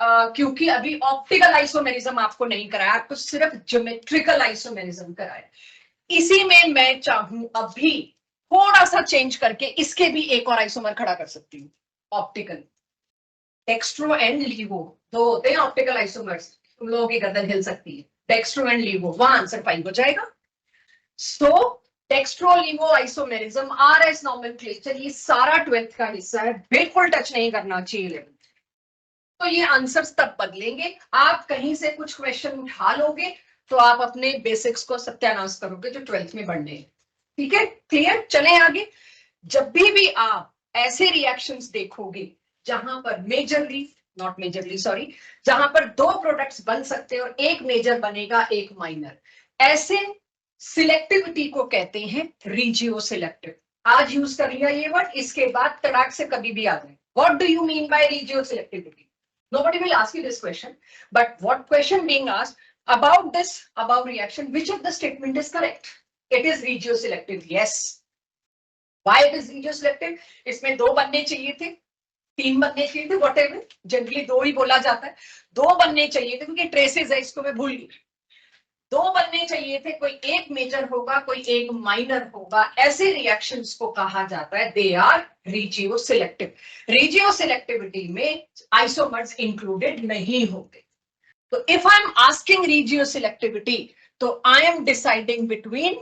क्योंकि अभी ऑप्टिकल आइसोमेरिज्म आपको नहीं कराया, आपको सिर्फ ज्योमेट्रिकल आइसोमेरिज्म कराया। इसी में मैं चाहूं अभी थोड़ा सा चेंज करके इसके भी एक और आइसोमर खड़ा कर सकती हूँ, ऑप्टिकल। डेक्स्ट्रो एंड लीवो 2 होते हैं ऑप्टिकल आइसोमर्स, तुम लोगों की गर्दन हिल सकती है। डेक्स्ट्रो एंड लीवो, वहां आंसर 5 हो जाएगा। सो डेक्स्ट्रो लीवो आइसोमेरिज्म, आरएस नॉमेनक्लेचर, ये सारा 12th का हिस्सा है, बिल्कुल टच नहीं करना चाहिए 11th। तो ये आंसर्स तब बदलेंगे, आप कहीं से कुछ क्वेश्चन उठा लोगे तो आप अपने बेसिक्स को सत्यानाश करोगे जो 12th में बढ़ने हैं, ठीक है। क्लियर, चलें आगे। जब भी आप ऐसे रिएक्शंस देखोगे जहां पर जहां पर 2 प्रोडक्ट्स बन सकते हैं और एक मेजर बनेगा एक माइनर, ऐसे सिलेक्टिविटी को कहते हैं रीजियो सिलेक्टिव। आज यूज कर लिया ये वर्ड, इसके बाद तड़ाक से कभी भी आ जाए। What do you mean by regioselectivity? Nobody will ask you this question, but what question being asked about this above reaction, which of the statement is correct? It is regioselective, yes. Why it is regioselective? इसमें 2 बनने चाहिए थे, 3 बनने चाहिए थे, whatever, जनरली 2 ही बोला जाता है। 2 बनने चाहिए थे क्योंकि ट्रेसेस है, इसको मैं भूल गई। 2 बनने चाहिए थे, कोई एक मेजर होगा कोई एक माइनर होगा, ऐसे रिएक्शंस को कहा जाता है they are regioselective. Regioselectivity में आइसोमर्स इंक्लूडेड नहीं होते। तो if I am asking regioselectivity, तो I am deciding between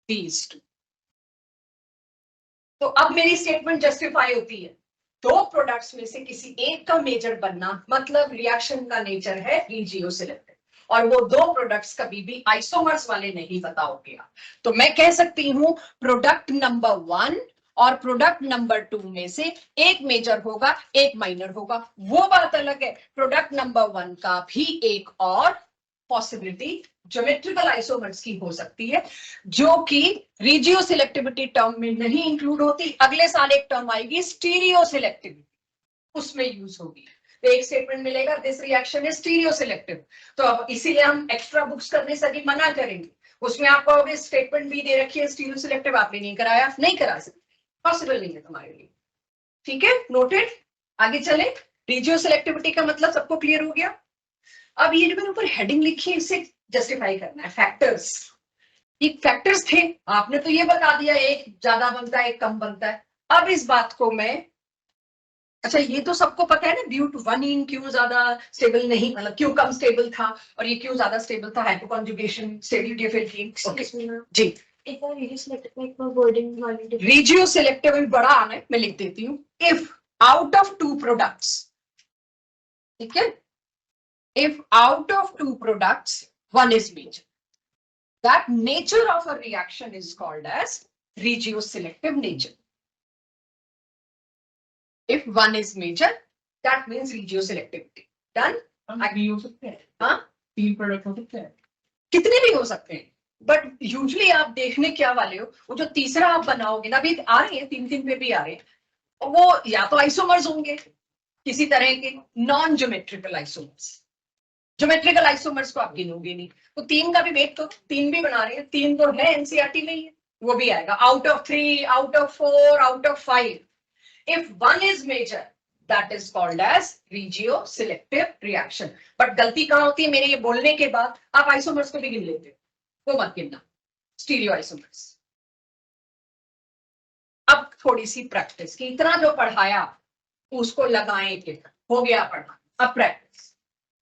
these 2। तो अब मेरी स्टेटमेंट जस्टिफाई होती है, दो प्रोडक्ट्स में से किसी एक का मेजर बनना मतलब रिएक्शन का नेचर है रिजियो सिलेक्टिव, और वो दो प्रोडक्ट्स कभी भी आइसोमर्स वाले नहीं बताओगे आप। तो मैं कह सकती हूं प्रोडक्ट नंबर 1 और प्रोडक्ट नंबर 2 में से एक मेजर होगा, एक माइनर होगा, वो बात अलग है। प्रोडक्ट नंबर 1 का भी एक और पॉसिबिलिटी ज्योमेट्रिकल आइसोमर्स की हो सकती है, जो कि रिजियो सिलेक्टिविटी टर्म में नहीं इंक्लूड होती। अगले साल एक टर्म आएगी स्टीरियो सिलेक्टिविटी, उसमें यूज होगी। तो एक स्टेटमेंट मिलेगा this reaction is stereo selective. तो अब इसीलिए हम एक्स्ट्रा बुक्स करने से भी मना करेंगे। उसमें आप कहोगे स्टेटमेंट भी दे रखी है स्टीरियो सिलेक्टिव, आपने नहीं कराया, नहीं करा सकते, पॉसिबल नहीं है तुम्हारे लिए। ठीक है, नोटेड। आगे चले, रिजियो सिलेक्टिविटी का मतलब सबको क्लियर हो गया। अब ये जो मैंने ऊपर हेडिंग लिखी है इसे जस्टिफाई करना है, फैक्टर्स। ये फैक्टर्स थे, आपने तो ये बता दिया एक ज्यादा बनता है एक कम बनता है। अब इस बात को मैं, अच्छा ये तो सबको पता है ना, ड्यू टू वन इन क्यों ज्यादा स्टेबल नहीं, मतलब क्यों कम स्टेबल था और ये क्यों ज्यादा स्टेबल था, हाइपोकॉन्जुगेशन, स्टेबिलिटी ऑफ एल्कीन। जी, रिजियो सिलेक्टिव में बड़ा आना है, मैं लिख देती हूँ। If out of two products, ठीक है, if out of two products one is major, that nature of a reaction is called as regioselective nature. If one is major, that means regioselectivity. Done? भी हो सकते हैं, हाँ, 3 प्रोडक्ट हो सकते हैं, कितने भी हो सकते हैं, बट यूजुअली आप देखने क्या वाले हो, वो जो तीसरा आप बनाओगे ना, अभी आ रहे हैं 3 पे भी आ रहे हैं, वो या तो आइसोमर्स होंगे किसी तरह के, non geometrical isomers. Geometrical isomers को आप गिनोगे नहीं, तो 3 का भी वेट, तो 3 भी बना रहे हैं, 3 तो है एनसीईआरटी में ही है, वो भी आएगा out of 3, out of 4, out of 5। If one is major that is called as regioselective reaction. But गलती कहां होती है मेरे ये बोलने के बाद, आप आइसोमर्स को भी गिन लेते हो, वो मत गिनना, स्टीरियो आइसोमर्स। अब थोड़ी सी प्रैक्टिस की, इतना जो पढ़ाया उसको लगाएं कि हो गया पढ़ा। अब प्रैक्टिस,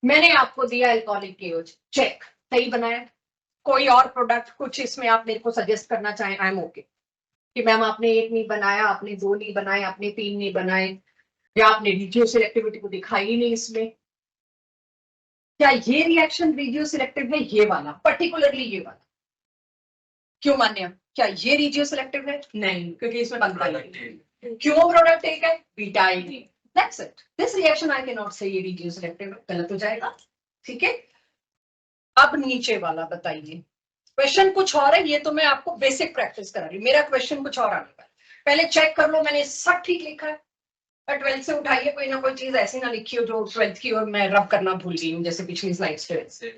मैंने आपको दिया एल्कोहलिक केओज, चेक, सही बनाया। कोई और प्रोडक्ट कुछ इसमें आप मेरे को सजेस्ट करना चाहें, आई एम ओके, कि मैम आपने 1 नहीं बनाया, आपने 2 नहीं बनाए, आपने 3 नहीं बनाए, या आपने रिजियो सिलेक्टिविटी को दिखाई ही नहीं इसमें। क्या ये रिएक्शन रिजियो सिलेक्टिव है, ये वाला पर्टिकुलरली ये वाला? क्यों मान्य, क्या ये रिजियो सिलेक्टिव है? नहीं, क्योंकि इसमें बनता नहीं। क्यों प्रोडक्ट एक है, बीटा एक। That's it. This reaction I cannot say ये रिजियो सिलेक्टिव है, गलत हो जाएगा। ठीक है, अब नीचे वाला बताइए, क्वेश्चन कुछ और है, ये तो मैं आपको बेसिक प्रैक्टिस करा रही हूँ, मेरा क्वेश्चन कुछ और आने वाला। पहले चेक कर लो मैंने सब ठीक लिखा है, और 12th से उठाइए, कोई ना कोई चीज ऐसी ना लिखी हो जो 12th की और मैं रब करना भूल गई हूँ, जैसे पिछली स्लाइड्स पे।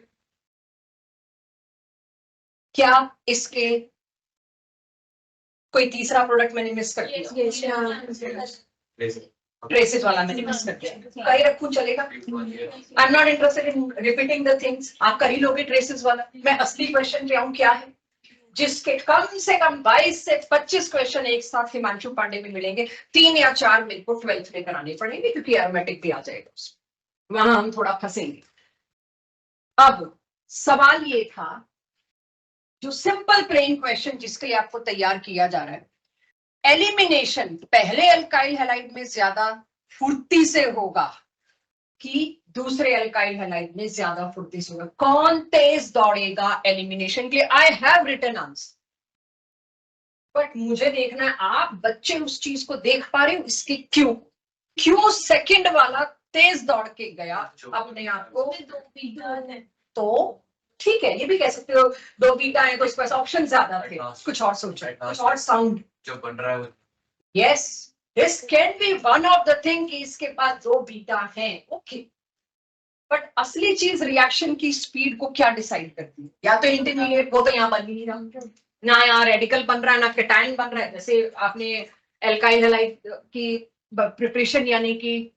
क्या इसके कोई तीसरा प्रोडक्ट मैंने मिस कर दिया? ट्रेसेस वाला मैंने मिस कर दिया, कहीं रखूं चलेगा? I am not interested in repeating the things, आप कर ही लोगे ट्रेसेस वाला। मैं असली क्वेश्चन पे आऊं, क्या है जिसके कम से कम 22 से 25 क्वेश्चन एक साथ हिमांशु पांडे में मिलेंगे, 3 या 4 मेरे को 12th में कराने पड़ेंगे, क्योंकि एरोमेटिक भी आ जाएगा उसमें, वहां हम थोड़ा फंसेंगे। अब सवाल ये था, जो सिंपल प्लेन क्वेश्चन जिसके लिए आपको तैयार किया जा रहा है, एलिमिनेशन पहले अल्काइल हैलाइड में ज्यादा फुर्ती से होगा कि दूसरे अल्काइल हैलाइड में ज्यादा फुर्ती से होगा? कौन तेज दौड़ेगा एलिमिनेशन के लिए? I have written answer, but मुझे देखना है आप बच्चे उस चीज को देख पा रहे हो, इसकी क्यों सेकंड वाला तेज दौड़ के गया अपने आप को? 2 बीटा है, तो ठीक है, ये भी कह सकते हो 2 बीटा है, तो इसके पास ऑप्शन ज्यादा थे, कुछ और सोचो, कुछ और साउंड जो बन रहा है। Yes, this can be one of the thing कि इसके पास 2 बीटा हैं, ओके। बट असली चीज रिएक्शन की स्पीड को क्या डिसाइड करती है? या तो इंटरमीडिएट, वो तो यहाँ बन ही नहीं रहा, ना यहाँ रेडिकल बन रहा है, ना केटाइन बन रहा है। जैसे आपने एल्काइल हैलाइड की प्रिपरेशन यानी कि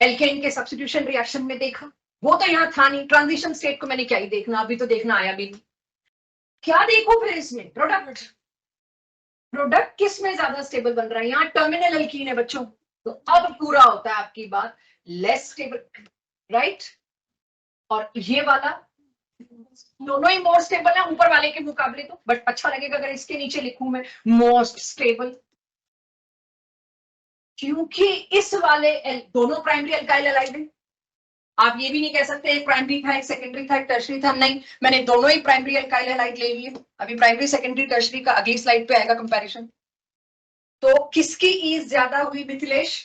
एल्केन के सब्स्टिट्यूशन रिएक्शन में देखा, वो तो यहाँ था नहीं। ट्रांजिशन स्टेट को मैंने क्या ही देखना, अभी तो देखना आया भी नहीं। क्या देखो फिर इसमें? प्रोडक्ट किस में ज्यादा स्टेबल बन रहा है? यहाँ टर्मिनल एल्कीन है बच्चों, तो अब पूरा होता है आपकी बात, लेस स्टेबल, राइट? और ये वाला दोनों ही मोर स्टेबल है ऊपर वाले के मुकाबले, तो बट अच्छा लगेगा अगर इसके नीचे लिखूं मैं मोस्ट स्टेबल, क्योंकि इस वाले दोनों प्राइमरी अल्काइल हैलाइड है। आप ये भी नहीं कह सकते एक प्राइमरी था एक सेकेंडरी था एक टर्शरी था, नहीं, मैंने दोनों ही प्राइमरी अल्काइल हैलाइड ले लिए। अभी प्राइमरी सेकेंडरी टर्शरी का अगली स्लाइड पे आएगा कंपैरिजन। तो किसकी ईज ज्यादा हुई मिथिलेश?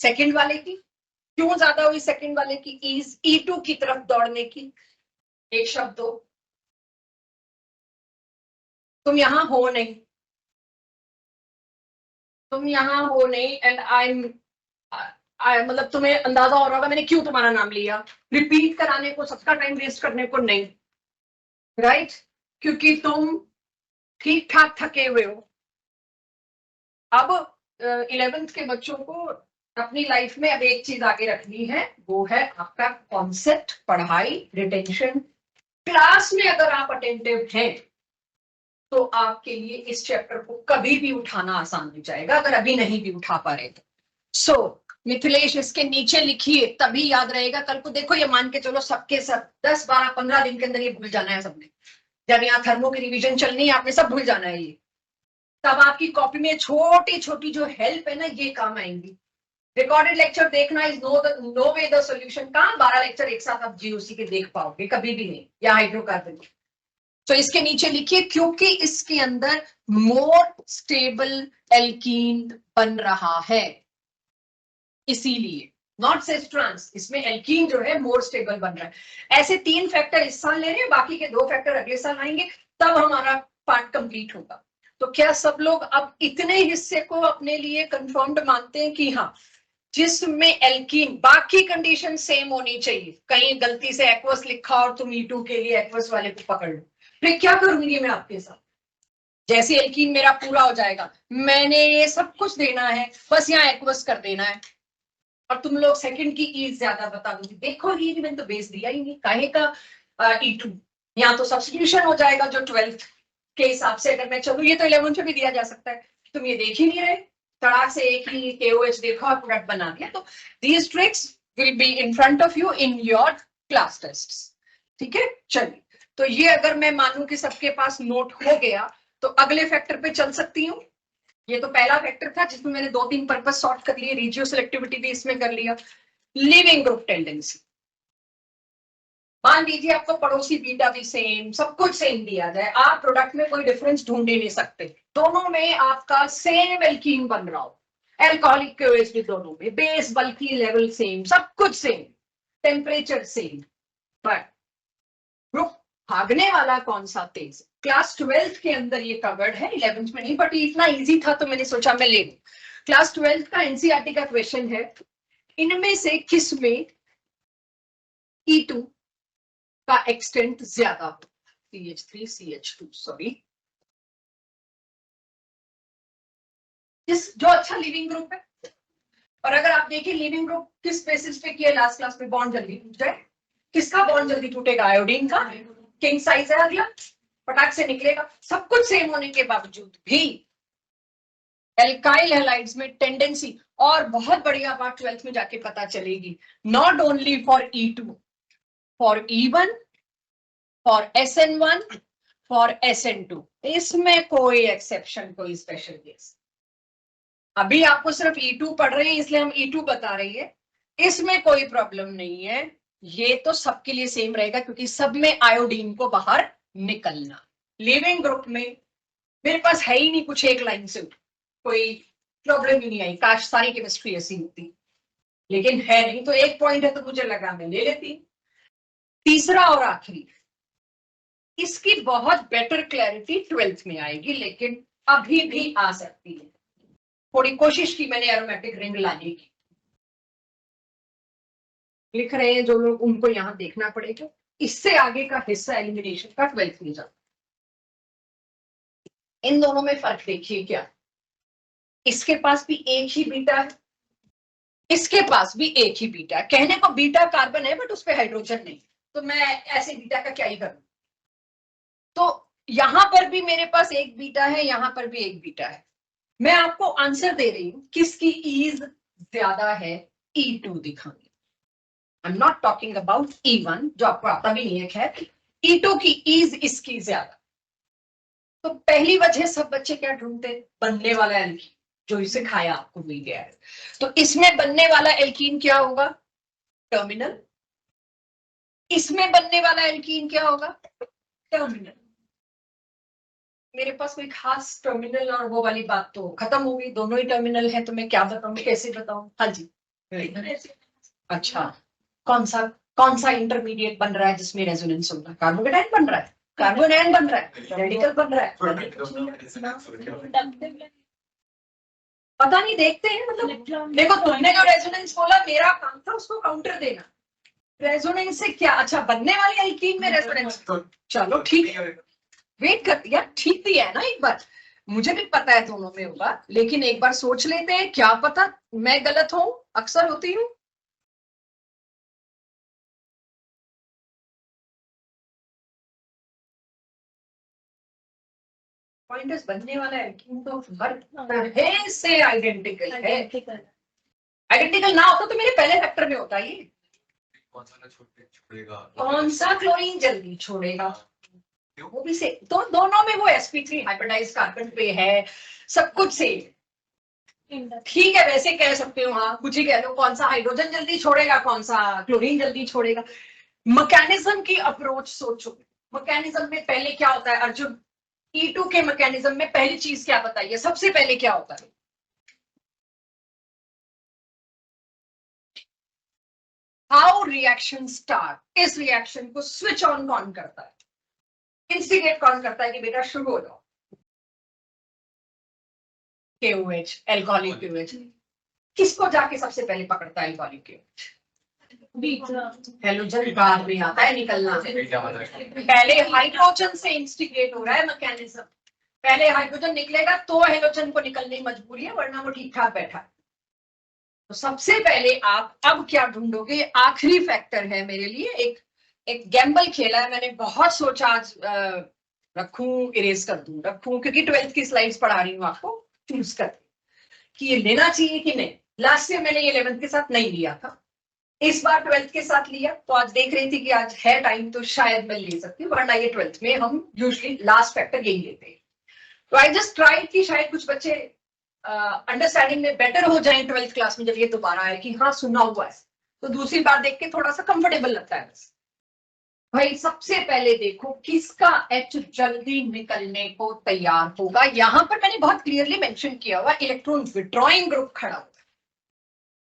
सेकंड वाले की। क्यों ज्यादा हुई सेकंड वाले की ईज? E2 की तरफ दौड़ने की। एक शब्द दो, तुम यहां हो नहीं, तुम यहां हो नहीं, एंड मतलब तुम्हें अंदाजा हो रहा होगा मैंने क्यों तुम्हारा नाम लिया। रिपीट कराने को, सबका टाइम वेस्ट करने को नहीं, राइट? क्योंकि तुम ठीक ठाक थके हुए हो। अब 11th के बच्चों को अपनी लाइफ में अब एक चीज आगे रखनी है, वो है आपका कॉन्सेप्ट, पढ़ाई, रिटेंशन। क्लास में अगर आप अटेंटिव हैं तो आपके लिए इस चैप्टर को कभी भी उठाना आसान हो जाएगा, अगर अभी नहीं भी उठा पा रहे तो। सो मिथिलेश इसके नीचे लिखिए, तभी याद रहेगा। कल को देखो, ये मान के चलो सबके सब 10, 12, 15 दिन के अंदर ये भूल जाना है सबने। जब यहाँ थर्मो की रिवीजन चलनी है आपने सब भूल जाना है ये। तब आपकी कॉपी में छोटी छोटी जो हेल्प है ना, ये काम आएंगी। रिकॉर्डेड लेक्चर देखना is no way the solution. कहां 12 लेक्चर एक साथ आप जीओसी के देख पाओगे? कभी भी नहीं, या हाइड्रोकार्बन। तो इसके नीचे लिखिए, क्योंकि इसके अंदर मोर स्टेबल एल्कीन बन रहा है, इसीलिए। नॉट सेस ट्रांस, इसमें एल्कीन जो है मोर स्टेबल बन रहा है। ऐसे 3 फैक्टर इस साल ले रहे हैं, बाकी के 2 फैक्टर अगले साल आएंगे, तब हमारा पार्ट कंप्लीट होगा। तो क्या सब लोग अब इतने हिस्से को अपने लिए कंफर्म्ड मानते हैं कि हाँ, जिसमें एल्कीन, बाकी कंडीशन सेम होनी चाहिए। कहीं गलती से एक्वस लिखा और तुम E2 के लिए एक्वस वाले को पकड़ लो, फिर क्या करूंगी मैं आपके साथ? जैसे एल्कीन मेरा पूरा हो जाएगा, मैंने ये सब कुछ देना है, बस यहाँ एक्वस कर देना है, और तुम लोग सेकंड की ईज ज्यादा बता दोगे। देखो ये मैंने तो बेस दिया ही नहीं, काहे का E2? यहाँ तो सब्स्टिट्यूशन हो जाएगा जो 12th के हिसाब से अगर मैं चलूँ। ये तो 11th में भी दिया जा सकता है, तुम ये देख ही नहीं रहे, तड़ाक से एक ही KOH देखा और प्रोडक्ट बना दिया। तो these tricks will be in front of you in your class tests, ठीक है? चलिए, तो ये अगर मैं मानूं कि सबके पास नोट हो गया तो अगले फैक्टर पे चल सकती हूँ। ये तो पहला फैक्टर था जिसमें मैंने 2-3 पर्पस सॉर्ट कर लिए, रीजियो सिलेक्टिविटी भी इसमें कर लिया। लिविंग ग्रुप टेंडेंसी, मान लीजिए आपको पड़ोसी बीटा भी सेम, सब कुछ सेम दिया जाए, आप प्रोडक्ट में कोई डिफरेंस ढूंढ ही नहीं सकते, दोनों में आपका सेम एल्कीन बन रहा हो, एल्कोहलिक KOH भी दोनों में, बेस बल्कि लेवल सेम, सब कुछ same, temperature same, but group भागने वाला कौन सा तेज? क्लास 12th के अंदर ये कवर्ड है, 11th में नहीं, बट इतना इजी था तो मैंने सोचा मैं ले लूं। क्लास 12th का NCERT का क्वेश्चन है, इनमें से किस में E2 का एक्सटेंट ज्यादा हो? CH3 CH2, सॉरी, जो अच्छा लिविंग ग्रुप है। और अगर आप देखिए लिविंग ग्रुप किस बेसिस पे किया लास्ट क्लास में, बॉन्ड जल्दी टूट जाए। किसका बॉन्ड जल्दी टूटेगा? आयोडीन का। किंग साइज है अगला, फटाक से निकलेगा। सब कुछ सेम होने के बावजूद भी एल्काइल हैलाइड्स में टेंडेंसी, और बहुत बढ़िया बात 12th में जाके पता चलेगी, not only for E2, for E1, for SN1, for SN2, इसमें कोई एक्सेप्शन, कोई स्पेशल केस। अभी आपको सिर्फ E2 पढ़ रहे हैं इसलिए हम E2 बता रही है, इसमें कोई प्रॉब्लम नहीं है, ये तो सबके लिए सेम रहेगा क्योंकि सब में आयोडीन को बाहर निकलना। लिविंग ग्रुप में मेरे पास है ही नहीं कुछ एक लाइन से, कोई प्रॉब्लम ही नहीं आई, काश सारी केमिस्ट्री ऐसी होती, लेकिन है नहीं, तो एक पॉइंट है तो मुझे लगा मैं ले लेती। तीसरा और आखिरी, इसकी बहुत बेटर क्लैरिटी 12th में आएगी, लेकिन अभी भी आ सकती है। थोड़ी कोशिश की मैंने एरोमेटिक रिंग लाने की, लिख रहे हैं जो लोग, उनको यहां देखना पड़ेगा। इससे आगे का हिस्सा एलिमिनेशन का 12th में जाता। इन दोनों में फर्क देखिए क्या, इसके पास भी एक ही बीटा है, इसके पास भी एक ही बीटा है। कहने को बीटा कार्बन है बट उस पर हाइड्रोजन नहीं, तो मैं ऐसे बीटा का क्या ही करूं। तो यहां पर भी मेरे पास एक बीटा है, यहां पर भी एक बीटा है। मैं आपको आंसर दे रही हूं किसकी ईज ज्यादा है, E2 दिखाऊंगी। I am not talking about E1 जो आपको आता भी नहीं है, खैर E2 की ईज इसकी ज्यादा। तो पहली वजह सब बच्चे क्या ढूंढते, बनने वाला एल्कीन, जो इसे खाया आपको मिल गया है। तो इसमें बनने वाला एल्कीन क्या होगा? टर्मिनल। इसमें बनने वाला एल्कीन क्या होगा? टर्मिनल। मेरे पास कोई खास टर्मिनल और वो वाली बात तो खत्म हो गई, दोनों ही टर्मिनल है, तो मैं क्या बताऊं, कैसे बताऊं? हाँ जी। अच्छा, कौन सा इंटरमीडिएट बन रहा है जिसमें रेजोनेंस होगा? कार्बोकेटाइन बन रहा है, कार्बोनेन बन रहा है, रेडिकल बन रहा है, पता नहीं, देखते हैं। मतलब देखो, तुमने जो रेजोनेंस बोला, मेरा काम था उसको काउंटर देना। रेजोनेंस से क्या? अच्छा, बनने वाली एल्कीन में रेजोनेंस। चलो ठीक है, वेट कर, यार ठीक भी है ना। एक बार मुझे भी पता है दोनों में होगा, लेकिन एक बार सोच लेते हैं, क्या पता मैं गलत हूं, अक्सर होती हूँ। पॉइंटर्स बनने वाला एल्कीन तो हर तरह से आइडेंटिकल है। आइडेंटिकल ना होता तो मेरे पहले फैक्टर में होता ये। कौन सा क्लोरीन जल्दी छोड़ेगा? वो भी से तो दोनों में वो sp3 हाइब्रिडाइज्ड कार्बन पे है, सब कुछ सेम। ठीक है, वैसे कह सकते हो, हाँ कुछ ही कह लो, कौन सा हाइड्रोजन जल्दी छोड़ेगा, कौन सा क्लोरीन जल्दी छोड़ेगा। मैकेनिज्म की अप्रोच सोचो। मैकेनिज्म में पहले क्या होता है अर्जुन? E2 के मैकेनिज्म में पहली चीज क्या बताइए, सबसे पहले क्या होता है? How reaction start. इस रिएक्शन को स्विच ऑन कौन करता है, इंस्टिगेट कौन करता है कि बेटा शुरू हो जाओ? KOH, alcoholic KOH। किसको जाके सबसे पहले पकड़ता है एल्कोहलिक KOH? हेलोजन बाद में आता है निकलना, पहले हाइड्रोजन से इंस्टिगेट हो रहा है मैकेनिज्म। पहले हाइड्रोजन निकलेगा तो हेलोजन को निकलने की मजबूरी है, वरना वो ठीक ठाक बैठा है। तो सबसे पहले आप अब क्या ढूंढोगे? आखिरी फैक्टर है मेरे लिए। एक गैम्बल खेला है मैंने, बहुत सोचा आज रखूं, इरेज कर दूं, रखूं, क्योंकि 12th की स्लाइड्स पढ़ा रही हूँ आपको, चूज कर कि ये लेना चाहिए कि नहीं। लास्ट ईयर मैंने ये 11th के साथ नहीं लिया था, इस बार 12th के साथ लिया, तो आज देख रही थी कि आज है टाइम तो शायद मैं ले सकती हूँ, वरना ये 12th में हम यूजुअली लास्ट फैक्टर यही लेते हैं। तो आई जस्ट ट्राई कि शायद कुछ बच्चे अंडरस्टैंडिंग में बेटर हो जाए 12th क्लास में, जब ये दोबारा है कि हाँ सुना हुआ है, तो दूसरी बार देख के थोड़ा सा कंफर्टेबल लगता है। बस भाई सबसे पहले देखो किसका H जल्दी निकलने को तैयार होगा। यहां पर मैंने बहुत क्लियरली मेंशन किया हुआ इलेक्ट्रॉन विड्रॉइंग ग्रुप खड़ा हुआ है,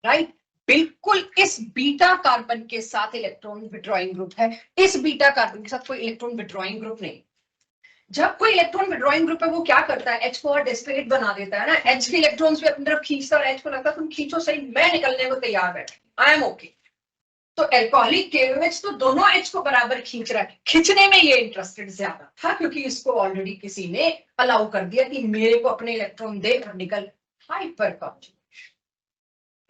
राइट? बिल्कुल इस बीटा कार्बन के साथ इलेक्ट्रॉन विड्रॉइंग ग्रुप है, इस बीटा कार्बन के साथ कोई इलेक्ट्रॉन विड्रॉइंग ग्रुप नहीं। जब कोई इलेक्ट्रॉन विड्रॉइंग ग्रुप है वो क्या करता है? H को और डेस्पिरेट बना देता है ना, H के इलेक्ट्रॉन्स भी अपनी तरफ खींचता है और H को लगता है तुम खींचो सही, मैं निकलने को तैयार बैठा, आई एम ओके। तो एल्कोहलिक KOH तो दोनों H को बराबर खींच रहा है। खींचने में ये इंटरेस्टेड ज्यादा था क्योंकि इसको ऑलरेडी किसी ने अलाउ कर दिया कि मेरे को अपने इलेक्ट्रॉन दे और निकल। Hyper conjugation.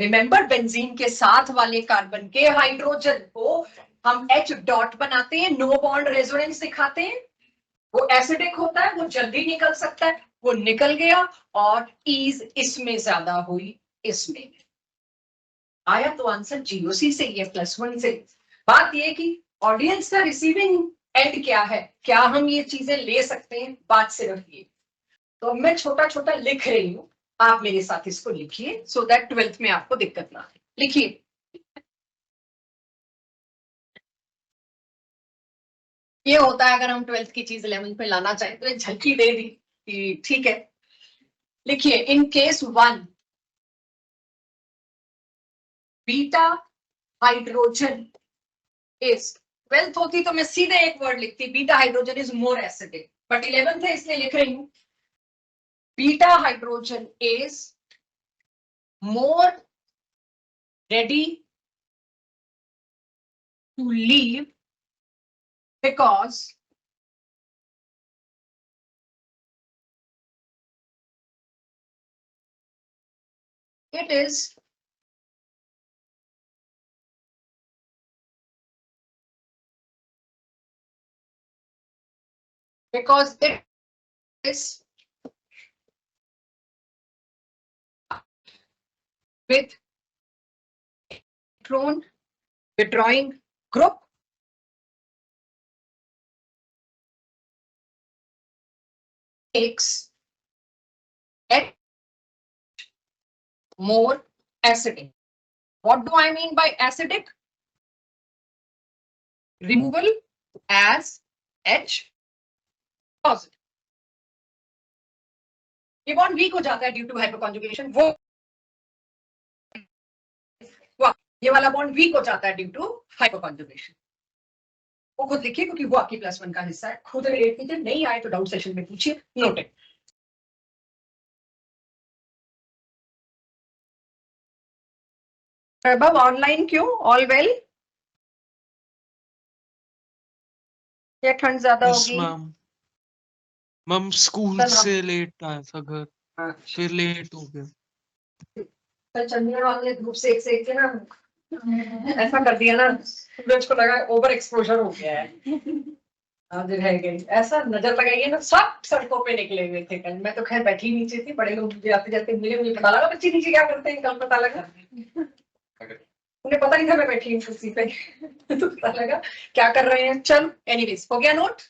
रिमेंबर बेंजीन के साथ वाले कार्बन के हाइड्रोजन को हम H डॉट बनाते हैं, नो बॉन्ड रेजोनेंस दिखाते हैं, वो एसिडिक होता है, वो जल्दी निकल सकता है, वो निकल गया और ईज इसमें ज्यादा हुई, इसमें आया, तो आंसर GOC से ही है, +1 से। बात ये कि ऑडियंस का रिसीविंग एंड क्या है, क्या हम ये चीजें ले सकते हैं, बात सिर्फ ये। तो मैं छोटा छोटा लिख रही हूं, आप मेरे साथ इसको लिखिए सो दैट 12th में आपको दिक्कत ना आए। लिखिए, ये होता है अगर हम 12th की चीज 11th में लाना चाहें तो एक झलकी दे दी कि ठीक है। लिखिए, in case 1 beta hydrogen is, 12th होती तो मैं सीधे एक वर्ड लिखती, beta hydrogen is more acidic, but 11th है इसलिए लिख रही हूं beta hydrogen is more ready to leave because it is with electron withdrawing group takes H more acidic. What do I mean by acidic? Removal as H positive. ये बॉन्ड वीक हो जाता है ड्यू टू हाइपरकॉन्जुगेशन, ये वाला बॉन्ड वीक हो जाता है ड्यू टू हाइपरकॉन्जुगेशन। वो खुद लिखिए क्योंकि वो आपकी +1 का हिस्सा है, खुद रिलेट कीजिए, नहीं आए तो डाउट सेशन में पूछिए, नोटेड। प्रभव ऑनलाइन क्यों? All well? या ठंड ज्यादा यस होगी? मैम। मैम स्कूल कल हम- से लेट आया था घर, अच्छा, फिर लेट हो गया। कल चंद्रवाल ने धूप सेक सेक के ना ऐसा कर दिया ना, सूरज को लगा ओवर एक्सपोजर हो गया है, आज रह गई। ऐसा नजर लगाइए ना, सब सड़कों पे निकले हुए थे कल। मैं तो खैर बैठी नीचे थी, बड़े लोग मुझे आते जाते मिले, मुझे पता लगा बच्चे नीचे क्या करते हैं, कल पता लगा। उन्हें पता नहीं था मैं बैठी हूँ कुर्सी पे तो पता लगा क्या कर रहे हैं। चल एनीवेज, हो गया नोट?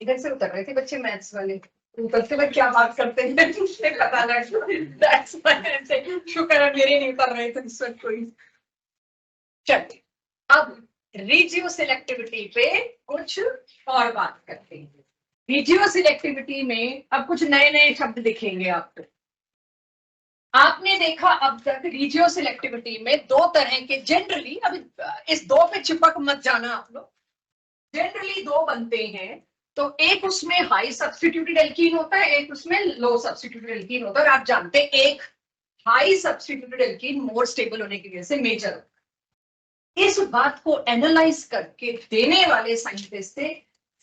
इधर से उतर रहे थे बच्चे मैथ्स वाले, उतरते हुए क्या बात करते हैं मुझे पता लगा। That's why I'm saying, शुक्र है मेरे नहीं उतर रहे थे इस वक्त कोई। चलिए अब रिजियो सिलेक्टिविटी पे कुछ और बात करते हैं। रिजियो सिलेक्टिविटी में अब कुछ नए नए शब्द दिखेंगे आपको। आपने देखा अब तक रिजियो सिलेक्टिविटी में दो तरह के जनरली, अब इस दो पे चिपक मत जाना आप लोग, जनरली दो बनते हैं। तो एक उसमें हाई सब्स्टिट्यूटेड एल्कीन होता है, एक उसमें लो सब्स्टिट्यूटेड एल्कीन होता है। और आप जानते हैं एक high substituted alkene more stable होने की वजह से मेजर होता है। इस बात को एनालाइज करके देने वाले साइंटिस्ट थे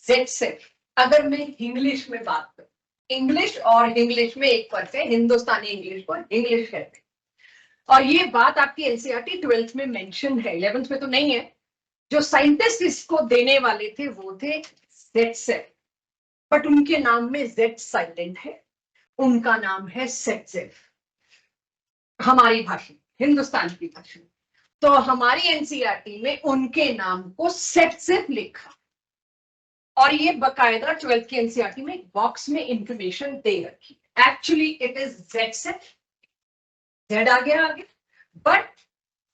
जेटसेफ। अगर मैं इंग्लिश में बात करूं, इंग्लिश और इंग्लिश में एक फर्क है, हिंदुस्तानी इंग्लिश को इंग्लिश कहते हैं। और ये बात आपकी एनसीईआरटी 12th में मेंशन है, 11th में तो नहीं है। जो साइंटिस्ट इसको देने वाले थे वो थे जेटसेफ, बट उनके नाम में जेड साइलेंट है, उनका नाम है सेटसेफ। हमारी भाषा, हिंदुस्तान की भाषा, तो हमारी एनसीईआरटी में उनके नाम को सेटसेफ लिखा, और ये बकायदा 12th की एनसीईआरटी में बॉक्स में इंफॉर्मेशन दे रखी। एक्चुअली इट इज जेटसेफ, जेड आ गया आगे, बट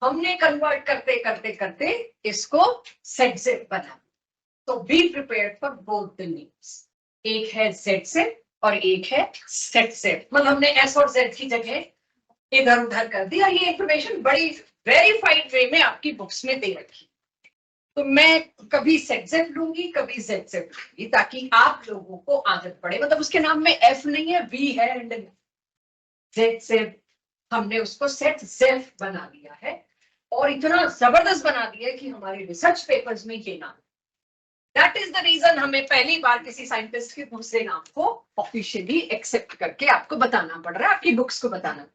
हमने कन्वर्ट करते करते करते इसको सेटसेफ बना। तो be prepared for both the names, एक है जेटसेफ और एक है सेटसेफ। मतलब हमने एस और जेड की जगह इधर उधर कर दी, और ये इंफॉर्मेशन बड़ी वेरीफाइड वे में आपकी बुक्स में दे रखी। तो मैं कभी सेटसेफ लूंगी, कभी जेटसेफ लूंगी, ताकि आप लोगों को आदत पड़े। मतलब उसके नाम में एफ नहीं है, वी है, एंड जेटसेफ हमने उसको सेटसेफ बना दिया है, और इतना जबरदस्त बना दिया है कि हमारे रिसर्च पेपर्स में ये नाम। दैट इज द रीजन हमें पहली बार किसी साइंटिस्ट के दूसरे नाम को ऑफिशियली एक्सेप्ट करके आपको बताना पड़ रहा है, आपकी बुक्स को बताना।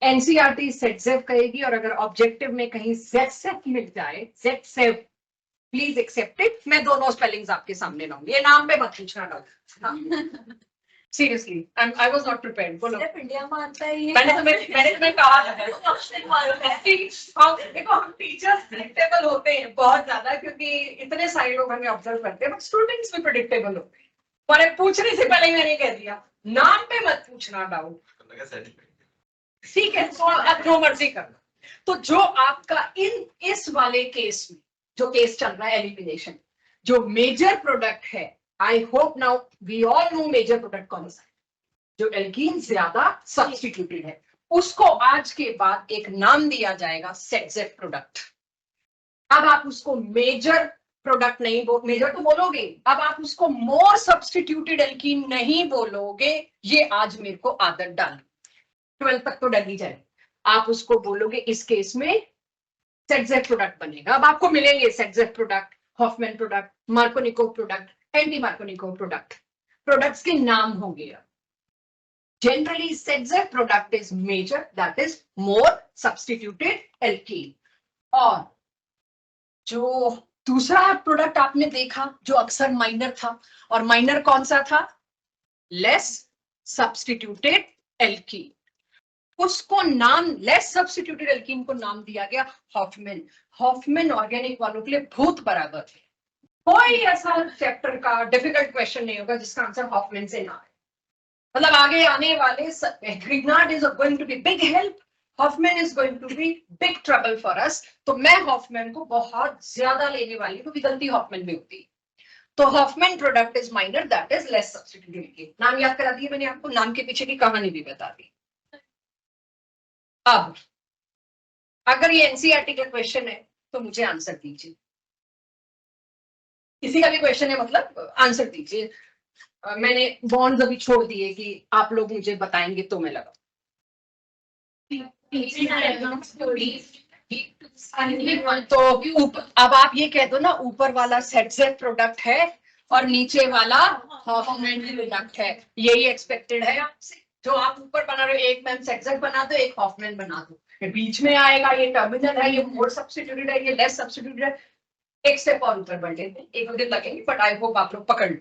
एनसीईआरटी सेटसेफ कहेगी, और अगर ऑब्जेक्टिव में कहीं जेटसेफ मिल जाए, जेटसेफ प्लीज एक्सेप्ट इट। मैं दोनों स्पेलिंग्स आपके सामने लाऊंगी, ये नाम पे मत पूछना doubt. Seriously I was not prepared. बोलो। इंडिया में आता है ये। मैंने तुम्हें कहा है देखो हम टीचर्स प्रेडिक्टेबल होते हैं बहुत ज्यादा, क्योंकि इतने सारे लोग हमें ऑब्जर्व करते हैं, बट स्टूडेंट्स भी प्रेडिक्टेबल होते हैं। पर पूछने से पहले मैंने कह दिया नाम पे मत पूछना डाउट, ठीक है? तो आप जो मर्जी करना। तो जो आपका इस वाले केस में जो केस चल रहा है एलिमिनेशन, जो मेजर प्रोडक्ट है, I hope now we all know major product कौन सा है, जो एल्कीन ज्यादा सब्स्टिट्यूटेड है, उसको आज के बाद एक नाम दिया जाएगा सेटसेफ प्रोडक्ट। अब आप उसको मेजर प्रोडक्ट नहीं मेजर तो बोलोगे, अब आप उसको मोर सब्स्टिट्यूटेड एल्कीन नहीं बोलोगे। ये आज मेरे को आदत डाल, 12 तक तो डल ही जाए। आप उसको बोलोगे इस केस में सेटसेफ प्रोडक्ट बनेगा। अब आपको मिलेंगे Saytzeff product, Hofmann product, Markovnikov product, anti Markovnikov product, products के नाम होंगे। Generally, सेटसेफ product is major, that is more substituted alkene. और जो दूसरा प्रोडक्ट आपने देखा जो अक्सर माइनर था, और माइनर कौन सा था? Less substituted alkene. उसको नाम लेस सब्स्टिट्यूटेड एल्कीन को नाम दिया गया हॉफमैन। हॉफमैन ऑर्गेनिक वालों के लिए भूत बराबर है, कोई ऐसा चैप्टर का डिफिकल्ट क्वेश्चन नहीं होगा जिसका आंसर हॉफमैन से ना आए। मतलब आगे आने वाले Grignard is going to be big help, Hofmann is going to be big trouble for us. तो मैं हॉफमैन को बहुत ज्यादा लेने वाली हूँ, क्योंकि गलती हॉफमैन में होती है। तो Hofmann product is minor, that is less substituted. नाम याद करा दिए मैंने आपको, नाम के पीछे की कहानी भी बता दी। अब अगर ये एनसीईआरटी का क्वेश्चन है तो मुझे आंसर दीजिए, किसी का भी क्वेश्चन है मतलब आंसर दीजिए। मैंने बॉन्ड्स अभी छोड़ दिए कि आप लोग मुझे बताएंगे तो मैं लगा। तो अब आप ये कह दो ना, ऊपर वाला सेट जेड प्रोडक्ट है और नीचे वाला हॉफमैन प्रोडक्ट है, यही एक्सपेक्टेड है आपसे। जो आप ऊपर बना रहे हो, एक मैम सेट जेड बना दो, एक हॉफमैन बना दो, ये बीच में आएगा, ये टर्मिनल है, ये मोर सब्स्टिट्यूटेड है, ये लेस सब्स्टिट्यूटेड है। एक स्टेप और ऊपर बढ़ लेते हैं, एक दो दिन लगेंगे, बट आई होप आप लोग पकड़ लो।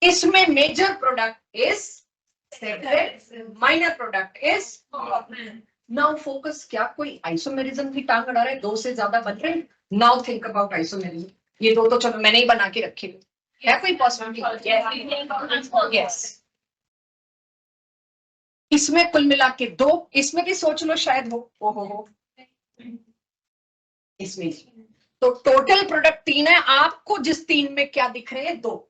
इसमें major product is minor product is now focus. क्या कोई आइसोमेरिज्म की टांग अड़ा रहा है? दो से ज्यादा बन रहे हैं। Now think about isomerism. ये दो तो चलो मैंने ही बना के रखे है, कोई पॉसिबिलिटी? यस, इसमें कुल मिला के दो, इसमें भी सोच लो शायद हो, हो इसमें। तो टोटल प्रोडक्ट 3 है, आपको जिस 3 में क्या दिख रहे हैं? 2,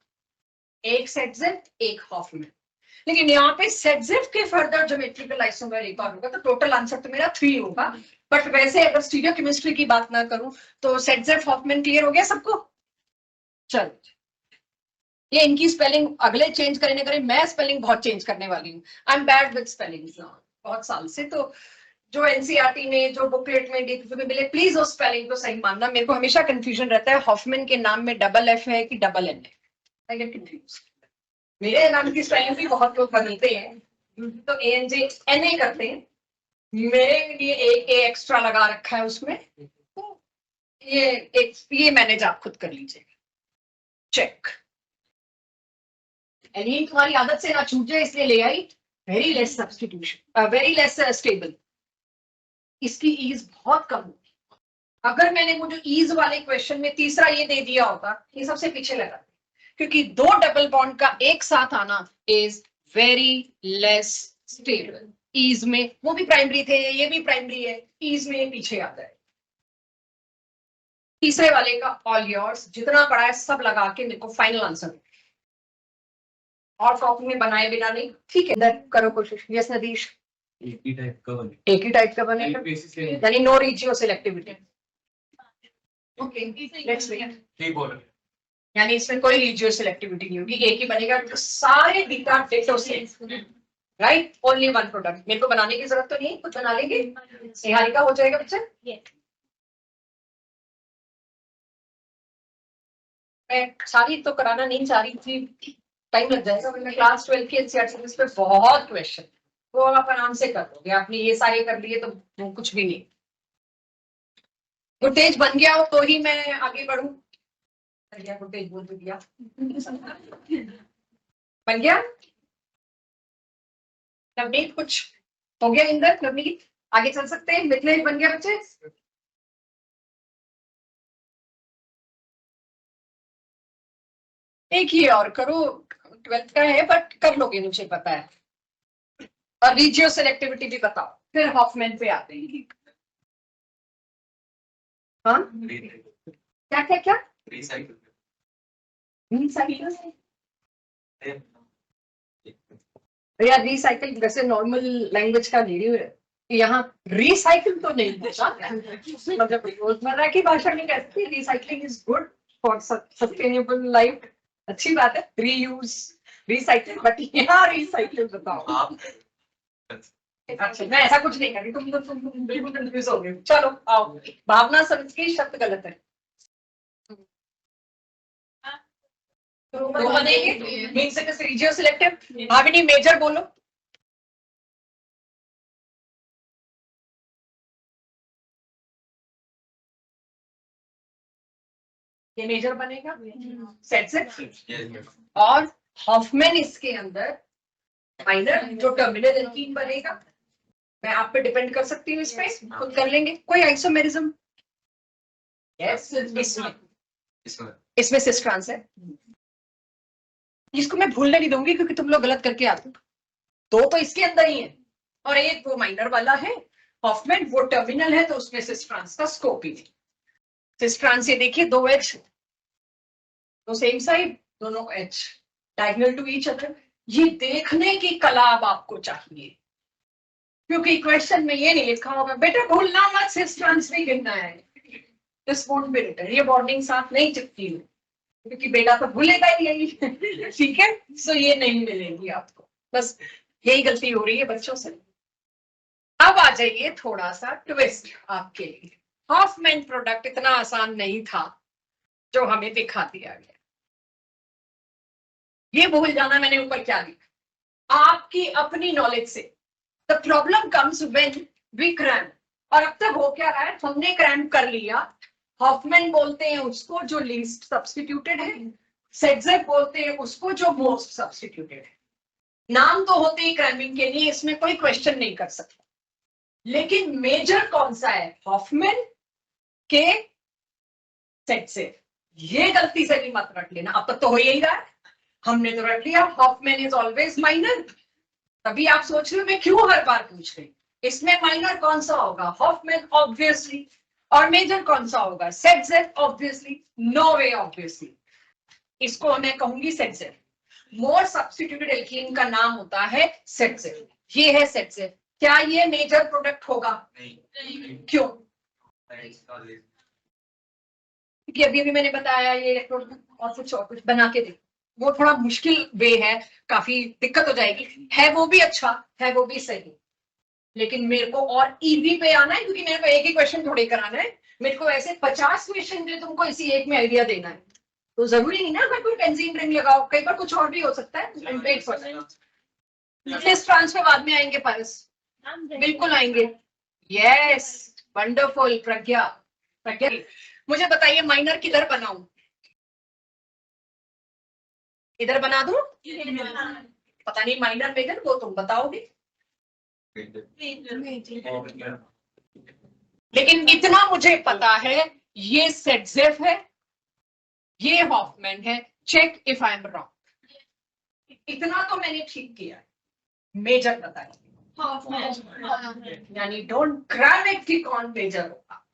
एक सेट जेड, एक हॉफमैन। लेकिन यहाँ पे सेट जेड के फर्दर ज्योमेट्रिकल आइसोमर एक और होगा, तो टोटल आंसर तो मेरा 3 होगा। बट वैसे अगर स्टीरियो केमिस्ट्री की बात ना करूं तो सेट जेड हॉफमैन क्लियर हो गया सबको? चलो, ये इनकी स्पेलिंग अगले चेंज करें ना करें, मैं स्पेलिंग बहुत चेंज करने वाली हूँ। I am bad with spelling बहुत साल से। तो जो एनसीईआरटी में, जो बुकलेट में, डीपीपी में मिले, प्लीज उस स्पेलिंग को सही मानना। मेरे को हमेशा कंफ्यूजन रहता है हॉफमैन के नाम में डबल एफ है कि डबल एन है, आई गेट कंफ्यूज। मेरे नाम की स्पेलिंग भी बहुत लोग बदलते हैं, तो ANJ NA करते हैं, मेरे लिए एक ए एक्स्ट्रा लगा रखा है उसमें। तो ये मैनेज आप खुद कर लीजिएगा। चेक। एनी तुम्हारी आदत से ना छूट जाए इसलिए ले आई। Very less substitution, very less stable. इसकी ईज बहुत कम होगी। अगर मैंने वो जो ईज वाले क्वेश्चन में तीसरा ये दे दिया होता, ये सबसे पीछे लगा, क्योंकि 2 डबल बॉन्ड का एक साथ आना is very less stable. Ease में वो भी प्राइमरी थे, ये भी प्राइमरी है, ईज में पीछे आता है। तीसरे वाले का ऑल योर्स, जितना पड़ा है सब लगा के मेरे को फाइनल आंसर, और कॉपी में बनाए बिना नहीं। ठीक है, करो कोशिश। यस नदीश, एक ही टाइप का बने, एक ही टाइप का बनेगा, यानी no regioselectivity. Okay, let's wait. ठीक बोल रहे, यानी इसमें कोई रिजियो सिलेक्टिविटी नहीं होगी, एक ही बनेगा, तो सारे बीटा डेटो से, राइट? Only one product. मेरे को बनाने की जरूरत तो नहीं, कुछ बना लेंगे, निहारिका हो जाएगा बच्चे। मैं सारी तो कराना नहीं चाह रही थी, टाइम लग जाएगा, वरना क्लास 12 की एनसीईआरटी पे बहुत क्वेश्चन, वो आप आराम से कर दोगे। आपने ये सारे कर लिए तो कुछ भी नहीं। फुटेज बन गया हो तो ही मैं आगे बढ़ूं। फुटेज बोल दिया, बन गया। नवनीत कुछ हो गया? इंदर, नवनीत आगे चल सकते हैं? मिथलेश बन गया बच्चे? एक ही और करो, 12th का है बट कर लोगे मुझे पता है। और रिजियो सिलेक्टिविटी भी बताओ, फिर हॉफमैन पे आते हैं। हाँ क्या क्या क्या? रिसाइकिल यार रिसाइकिल वैसे नॉर्मल लैंग्वेज का ले रही है, यहाँ रिसाइकिल तो नहीं मतलब रोजमर्रा की भाषा में कहते हैं recycling is good for sustainable life, अच्छी बात है, रीयूज रिसाइकिल, बट यहाँ रिसाइकिल बताओ आप। अच्छा, मैं ऐसा कुछ नहीं कर रही, तुम बिल्कुल कंफ्यूज हो गए। चलो आओ, भावना समझ के शब्द गलत है तो बनेंगे means it is regioselective. Bhavini major बोलो। ये मेजर बनेगा सेट से, और हॉफमैन इसके अंदर माइनर, जो टर्मिनल एल्कीन बनेगा। मैं आप पे डिपेंड कर सकती हूँ, इस पे खुद कर लेंगे। कोई आइसोमेरिज्म? यस, इसमें इसमें इसमें सिस ट्रांस है, इसको मैं भूलने नहीं दूंगी क्योंकि तुम लोग गलत करके आते हो। दो तो इसके अंदर ही है और एक वो माइनर वाला है हॉफमैन, वो टर्मिनल है तो उसमें सिस ट्रांस का स्कोप ही है। सिस ट्रांस ये देखिए, दो एच, दो सेम साइड, दोनों H diagonal to each other. ये देखने की कला अब आपको चाहिए, क्योंकि क्वेश्चन में ये नहीं लिखा होगा बेटा भूलना मत सिस ट्रांस भी गिनना है, दिस वोंट बी रिटन, ये बॉन्डिंग साथ नहीं चिपकी है क्योंकि बेटा तो भूलेगा ही नहीं। ठीक है, सो ये नहीं मिलेगी आपको, बस यही गलती हो रही है बच्चों से। अब आ जाइए थोड़ा सा ट्विस्ट आपके लिए, हॉफमैन प्रोडक्ट इतना आसान नहीं था जो हमें दिखा दिया गया। ये भूल जाना मैंने ऊपर क्या लिखा, आपकी अपनी नॉलेज से। The problem comes when we cram, और अब तक हो क्या रहा है, हमने क्रैम कर लिया। हॉफमैन बोलते हैं उसको जो लीस्ट सब्स्टिट्यूटेड है, सेट्जेफ बोलते हैं उसको जो मोस्ट सब्स्टिट्यूटेड है। नाम तो होते ही क्रैमिंग के लिए, इसमें कोई क्वेश्चन नहीं कर सकता, लेकिन मेजर कौन सा है, हॉफमैन के सेट्जेफ। ये गलती से भी मत रख लेना, अब तक तो हो ही रहा है, हमने तो रख लिया हॉफमैन इज ऑलवेज माइनर। तभी आप सोच रहे हो मैं क्यों हर बार पूछ रही, इसमें माइनर कौन सा होगा, हॉफमैन ऑब्वियसली, और मेजर कौन सा होगा, सेट्जेफ ऑब्वियसली, नो वे ऑब्वियसली, इसको मैं कहूंगी सेट्जेफ। मोर सब्स्टिट्यूटेड एल्कीन का नाम होता है सेट्जेफ, ये है सेट्जेफ। क्या ये मेजर प्रोडक्ट होगा, नहीं, क्यों, क्योंकि अभी भी मैंने बताया ये इलेक्ट्रोड और कुछ बना के दे, वो थोड़ा मुश्किल वे है, काफी दिक्कत हो जाएगी, है वो भी अच्छा है, वो भी सही, लेकिन मेरे को और इजी पे आना है क्योंकि मेरे को एक ही क्वेश्चन थोड़े कराना है, मेरे को ऐसे 50 क्वेश्चन दे तुमको इसी एक में आइडिया देना है, तो जरूरी नहीं ना अगर कोई बेंजीन रिंग लगाओ, कई बार कुछ और भी हो सकता है। सिस ट्रांस पे बाद में आएंगे पारस, बिल्कुल आएंगे। यस, वंडरफुल प्रज्ञा। प्रज्ञा मुझे बताइए माइनर किधर बनाऊं, इधर बना दूं, पता नहीं माइनर मेजर वो तुम बताओगे, लेकिन इतना मुझे पता है ये सेट्जेफ है, ये हॉफमैन है, check if I am wrong, इतना तो मैंने ठीक किया। मेजर बताइए, यानी डोंट क्रैम इट कि कौन मेजर होगा।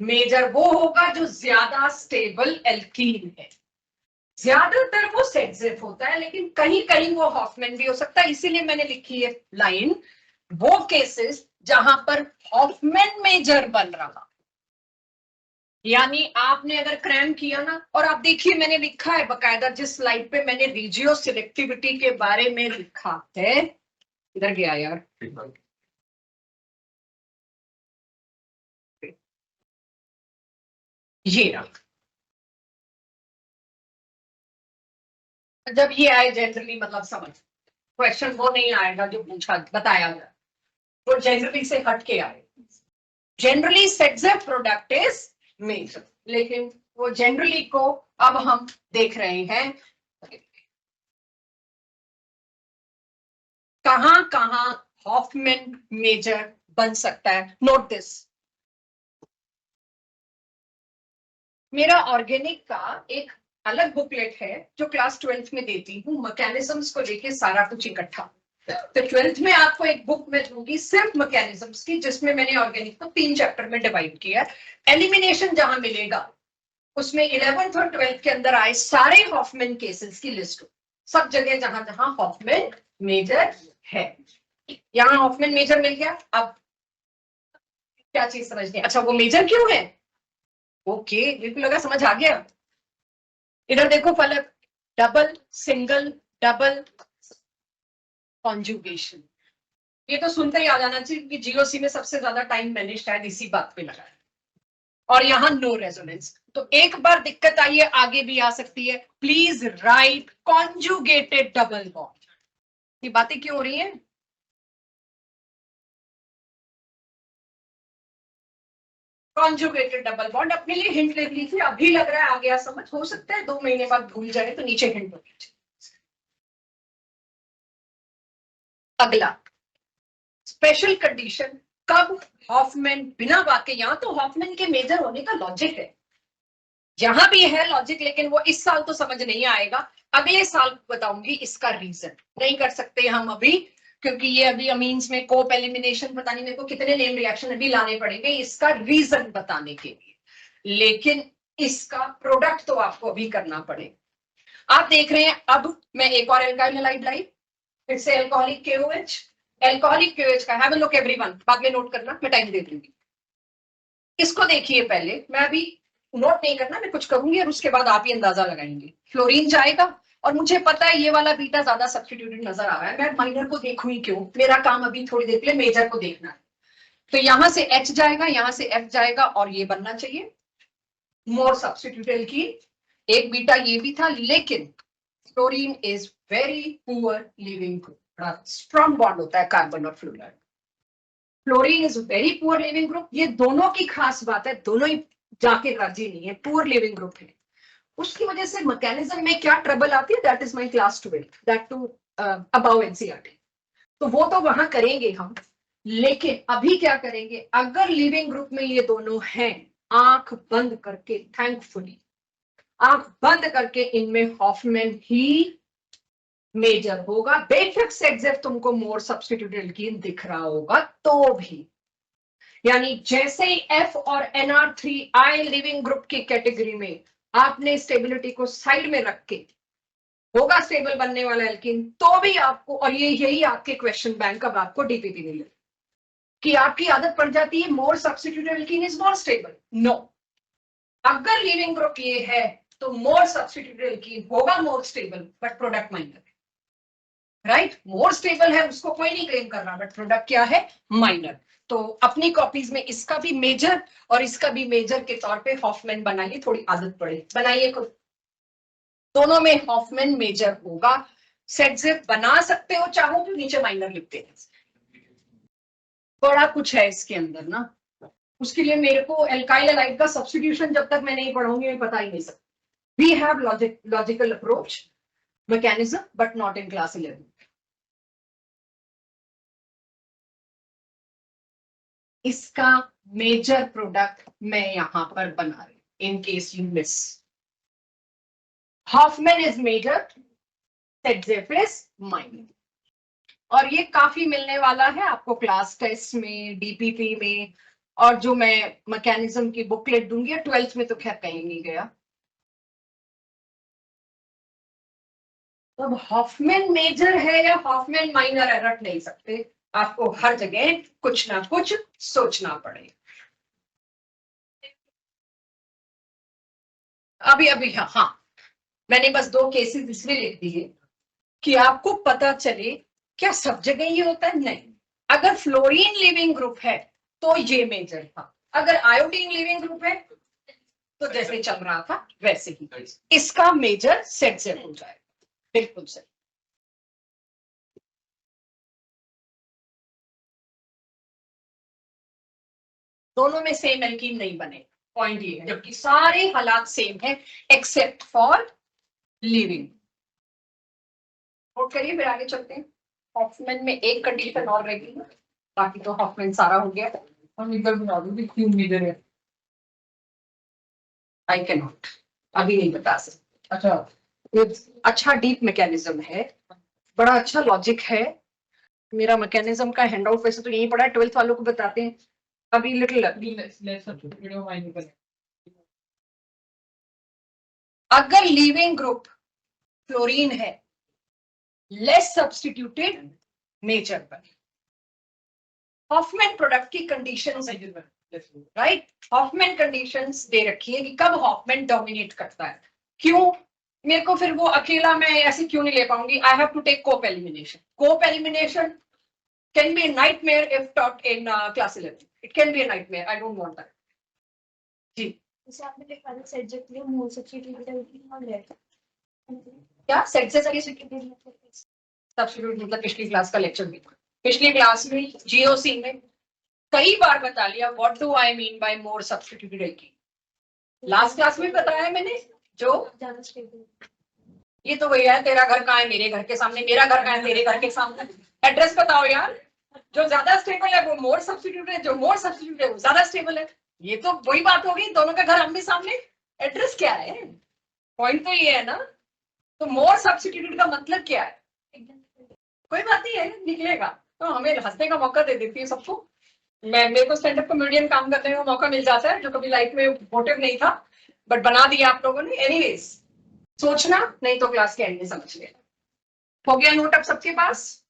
मेजर वो होगा जो ज्यादा स्टेबल एल्कीन है, ज्यादातर वो सेट्जेफ होता है, लेकिन कहीं कहीं वो हॉफमैन भी हो सकता है, इसीलिए मैंने लिखी है लाइन, वो केसेस जहां पर हॉफमैन मेजर बन रहा, यानी आपने अगर क्रैम किया ना, और आप देखिए मैंने लिखा है बकायदा, जिस स्लाइड पे मैंने रीजियो सिलेक्टिविटी के बारे में लिखा है, इधर गया यार, ये रहा। जब ये आए जनरली मतलब समझ, क्वेश्चन वो नहीं आएगा जो पूछा बताया जाए, वो जनरली से हट के आए। जनरली सेट्जेफ प्रोडक्ट इज मेजर, लेकिन वो जनरली को अब हम देख रहे हैं कहां कहां हॉफमैन मेजर बन सकता है। नोट दिस, मेरा ऑर्गेनिक का एक अलग बुकलेट है जो क्लास 12th में देती हूँ, मैकेनिज्म्स को लेके सारा कुछ इकट्ठा। तो 12th में आपको एक बुक मैं दूंगी सिर्फ मैकेनिज्म्स की, जिसमें मैंने ऑर्गेनिक को 3 चैप्टर में डिवाइड किया। एलिमिनेशन जहां मिलेगा उसमें 11th और 12th के अंदर आए सारे हॉफमैन केसेस की लिस्ट हो, सब जगह जहां जहां हॉफमैन मेजर है। यहाँ हॉफमैन मेजर मिल गया, अब क्या चीज समझनी, अच्छा वो मेजर क्यों है, ओके बिल्कुल लगा समझ आ गया। इधर देखो फलक, डबल सिंगल डबल कॉन्जुगेशन, ये तो सुनते ही आ जाना चाहिए कि जीओसी में सबसे ज्यादा टाइम मैंने शायद इसी बात पे लगाया, और यहाँ नो रेजोनेंस। तो एक बार दिक्कत आई है, आगे भी आ सकती है, please right conjugated double bond. ये बातें क्यों हो रही हैं, कॉन्जुगेटेड डबल बॉन्ड अपने लिए हिंट ले लीजिए, अभी लग रहा है आ गया समझ, हो सकता है 2 महीने बाद भूल जाए तो नीचे हिंट हो लीजिए। अगला स्पेशल कंडीशन, कब हॉफमैन बिना वाक्य, यहां तो हॉफमैन के मेजर होने का लॉजिक है, यहां भी है लॉजिक, लेकिन वो इस साल तो समझ नहीं आएगा, अगले साल बताऊंगी इसका रीजन। नहीं कर सकते हम अभी, क्योंकि ये अभी अमीन्स में कोप एलिमिनेशन, पता नहीं मेरे को कितने नेम रिएक्शन अभी लाने पड़ेंगे इसका रीजन बताने के लिए, लेकिन इसका प्रोडक्ट तो आपको अभी करना पड़ेगा। आप देख रहे हैं, अब मैं एक और एल्काइल हैलाइड लाई, फिर से एल्कोहलिक KOH, एल्कोहलिक KOH का हैव अ लुक एवरीवन, बाद में नोट करना, मैं टाइम दे दूंगी। इसको देखिए पहले, मैं अभी नोट नहीं करना, मैं कुछ करूंगी और उसके बाद आप ही अंदाजा लगाएंगे। फ्लोरीन जाएगा, और मुझे पता है ये वाला बीटा ज्यादा सब्स्टिट्यूटेड नजर आ रहा है, मैं माइनर को देखूं ही क्यों, मेरा काम अभी थोड़ी देर के लिए मेजर को देखना है। तो यहां से H जाएगा, यहां से F जाएगा, और ये बनना चाहिए मोर सब्स्टिट्यूटेड की। एक बीटा ये भी था, लेकिन fluorine is very poor leaving group, बड़ा स्ट्रॉन्ग बॉन्ड होता है कार्बन और fluoride. Fluorine is very poor leaving group, ये दोनों की खास बात है, दोनों ही जाके राजी नहीं है, पुअर लिविंग ग्रुप है। उसकी वजह से मैकेनिज्म में क्या ट्रबल आती है, that is my class 12, that too about NCERT, तो वो तो वहां करेंगे हम। लेकिन अभी क्या करेंगे, अगर लिविंग ग्रुप में ये दोनों हैं, आंख बंद करके, थैंकफुली आंख बंद करके, इनमें हॉफमैन ही मेजर होगा। बेशक सेक्सेफ तुमको मोर सब्स्टिट्यूटेड एल्कीन दिख रहा होगा तो भी, यानी जैसे ही F और NR3 आए लिविंग ग्रुप की कैटेगरी में, आपने स्टेबिलिटी को साइड में रख के होगा स्टेबल बनने वाला एल्कीन, तो भी आपको, और ये यही आपके क्वेश्चन बैंक अब आपको DPP मिले, कि आपकी आदत पड़ जाती है more substituted alkene is more stable. No, अगर लिविंग ग्रुप ये है तो मोर सब्स्टिट्यूटेड एल्कीन होगा more stable, but product minor, right? More stable है उसको कोई नहीं क्लेम कर रहा, बट प्रोडक्ट क्या है, माइनर। तो अपनी कॉपीज में इसका भी मेजर और इसका भी मेजर के तौर पे हॉफमैन बनाइए, थोड़ी आदत पड़े, बनाइए खुद। दोनों में हॉफमैन मेजर होगा। सेट बना सकते हो चाहो तो, नीचे माइनर लिखते हैं, बड़ा कुछ है इसके अंदर ना। उसके लिए मेरे को एल्काइल हैलाइड का सब्स्टिट्यूशन जब तक मैं नहीं पढ़ाऊंगी मैं बता ही नहीं सकती। We have logical approach mechanism, but not in class 11। इसका मेजर प्रोडक्ट मैं यहां पर बना रही, in case you miss. Hofmann is major, Saytzeff is minor, और ये काफी मिलने वाला है आपको क्लास टेस्ट में, DPP में, और जो मैं मैकेनिज्म की बुकलेट दूंगी, 12th में तो खैर कहीं नहीं गया। अब हॉफमैन मेजर है या हॉफमैन माइनर है, रट नहीं सकते, आपको हर जगह कुछ ना कुछ सोचना पड़ेगा। अभी हाँ, मैंने बस 2 केसेस इसलिए लिख दिए कि आपको पता चले, क्या सब जगह ये होता है, नहीं। अगर फ्लोरीन लिविंग ग्रुप है तो ये मेजर था, अगर आयोडीन लिविंग ग्रुप है तो जैसे चल रहा था वैसे ही इसका मेजर सेट से हो जाएगा। बिल्कुल सही। दोनों में सेम एल्कीन नहीं बने, पॉइंट ये है, जबकि सारे हालात सेम है एक्सेप्ट फॉर लिविंग। नोट करिए, फिर आगे चलते हैं। हॉफमैन में एक कंडीशन और रहेगी, बाकी तो हॉफमैन सारा हो गया। हम इधर बना दो कि क्यों मेजर है। आई कैन नॉट, अभी नहीं बता सकते। अच्छा, ये अच्छा डीप मैकेनिज्म है, बड़ा अच्छा लॉजिक है। मेरा मैकेनिज्म का हैंडआउट वैसे तो यही पड़ा है, 12th वालों को बताते हैं अभी लिटिल। लेट्स वीडियो माइनर करें। अगर लिविंग ग्रुप फ्लोरीन है, लेस सब्स्टिट्यूटेड मेजर पर, हॉफमैन प्रोडक्ट की कंडीशंस है, राइट? हॉफमैन कंडीशंस दे रखी है कि कब हॉफमैन डोमिनेट करता है। क्यों? मेरे को फिर वो अकेला मैं ऐसे क्यों नहीं ले पाऊंगी, I have to take Cope elimination. Cope elimination can be a nightmare if taught in class 11. It can be a nightmare. I don't want that. जी, जैसे आपने लिखा था सब्जेक्ट में मोल सब्स्टिट्यूट हो गया, क्या सेट से सब्स्टिट्यूट मतलब पिछली क्लास का लेक्चर भी था। पिछली क्लास में GOC में कई बार बता लिया what do I mean by more substituted alkene. Last class में बताया मैंने, जो ज्यादा स्टेबल। ये तो वही है, तेरा घर कहाँ है मेरे घर के सामने, मेरा घर कहाँ है तेरे घर के सामने। एड्रेस बताओ यार, जो ज्यादा स्टेबल है वो मोर सब्स्टिट्यूट है, जो मोर सब्स्टिट्यूट है वो ज्यादा स्टेबल है। ये तो वही बात होगी, दोनों का घर आमने सामने। एड्रेस क्या है? पॉइंट तो ये है ना। तो मोर सब्स्टिट्यूटेड का मतलब क्या है? कोई बात नहीं है, निकलेगा। तो हमें हंसने का मौका दे देती है सबको। मेरे को स्टैंड अप कॉमेडियन काम करने का मौका मिल जाता है, जो कभी लाइफ में मोटिव नहीं था, बट बना दिया आप लोगों ने। एनीवेज, सोचना नहीं तो क्लास के एंड में समझ लेना। हो गया नोट अब सबके पास?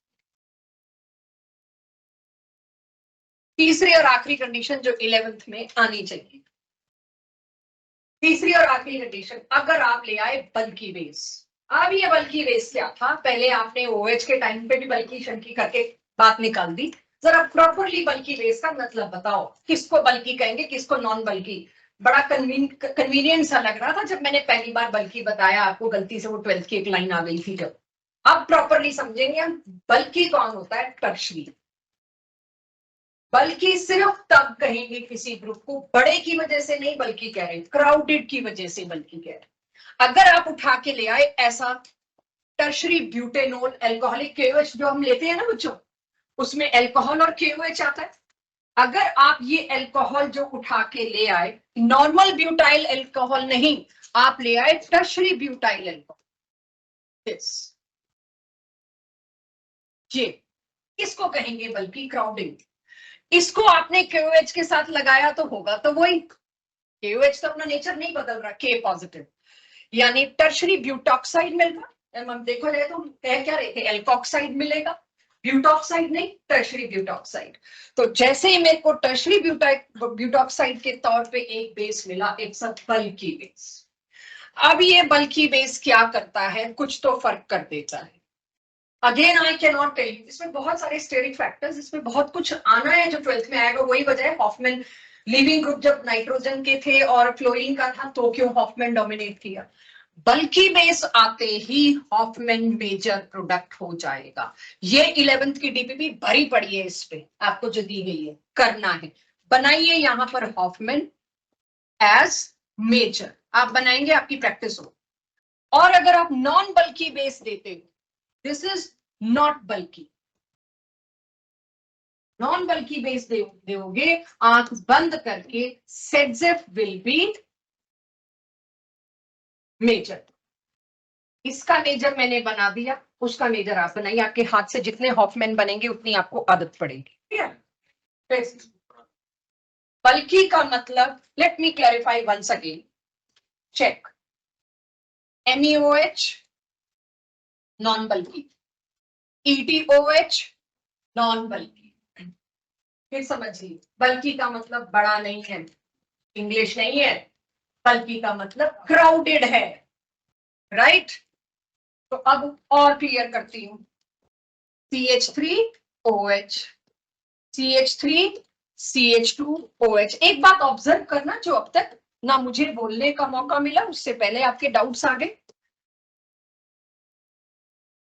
तीसरी और आखिरी कंडीशन जो 11th में आनी चाहिए। तीसरी और आखिरी कंडीशन, अगर आप ले आए बल्की बेस। अब ये बल्की बेस क्या था? पहले आपने OH के टाइम पे भी बल्की शंकी करके बात निकाल दी। जरा प्रॉपरली बल्की बेस का मतलब बताओ, किसको बल्की कहेंगे, किसको नॉन बल्की? बड़ा कन्वीनियंट सा लग रहा था जब मैंने पहली बार बल्की बताया आपको, गलती से वो 12th की एक लाइन आ गई थी जब। अब प्रॉपरली समझेंगे हम, बल्की कौन होता है? टर्शरी। बल्कि सिर्फ तब कहेंगे किसी ग्रुप को, बड़े की वजह से नहीं बल्कि कह रहे, क्राउडेड की वजह से बल्कि कह रहे। अगर आप उठा के ले आए ऐसा टर्शरी ब्यूटेनोल एल्कोहलिक KOH जो हम लेते हैं ना बच्चों, उसमें अल्कोहल और KOH आता है। अगर आप ये अल्कोहल जो उठा के ले आए, नॉर्मल ब्यूटाइल अल्कोहल नहीं, आप ले आए टर्शरी ब्यूटाइल अल्कोहल, ये किसको कहेंगे? बल्कि क्राउडिंग। इसको आपने KOH के साथ लगाया तो होगा तो वही, KOH तो अपना नेचर नहीं बदल रहा, K पॉजिटिव, यानी टर्शरी ब्यूटॉक्साइड मिलेगा। हम देखो जाए तो कह क्या रहे थे, एल्कोक्साइड मिलेगा, ब्यूटॉक्साइड नहीं, टर्शरी ब्यूटॉक्साइड। तो जैसे ही मेरे को टर्शरी ब्यूटॉक्साइड के तौर पे एक बेस मिला, इट्स अ बल्की बेस। अब ये बल्की बेस क्या करता है? कुछ तो फर्क कर देता है। Again I can not tell you, इसमें बहुत सारे स्टेरिक फैक्टर्स, इसमें बहुत कुछ आना है जो 12th में आएगा। वही वजह है हॉफमैन लीविंग ग्रुप जब नाइट्रोजन के थे और फ्लोरीन का था तो क्यों हॉफमैन डोमिनेट किया। बल्कि बेस आते ही हॉफमैन मेजर प्रोडक्ट हो जाएगा। ये 11th की DPP भरी पड़ी है, इस पे आपको जो दी गई है करना है। बनाइए यहां पर हॉफमैन एज मेजर, आप बनाएंगे, आपकी प्रैक्टिस हो। और अगर आप नॉन बल्कि बेस देते हो, दिस इज नॉट बल्कि, नॉन बल्कि बेस दोगे आंख बंद करके, सेडजेफ विल बी मेजर। इसका मेजर मैंने बना दिया, उसका मेजर आप बनाइए। आपके हाथ से जितने हॉफमैन बनेंगे उतनी आपको आदत पड़ेगी। बल्कि का मतलब, let me clarify once again, check MEOH non bulky, ETOH non bulky. फिर समझिए, बल्कि का मतलब बड़ा नहीं है, इंग्लिश नहीं है। बल्कि का मतलब क्राउडेड है, राइट? तो अब और क्लियर करती हूं, CH3OH, CH3 CH2OH। एक बात ऑब्जर्व करना, जो अब तक ना मुझे बोलने का मौका मिला, उससे पहले आपके डाउट्स आ गए।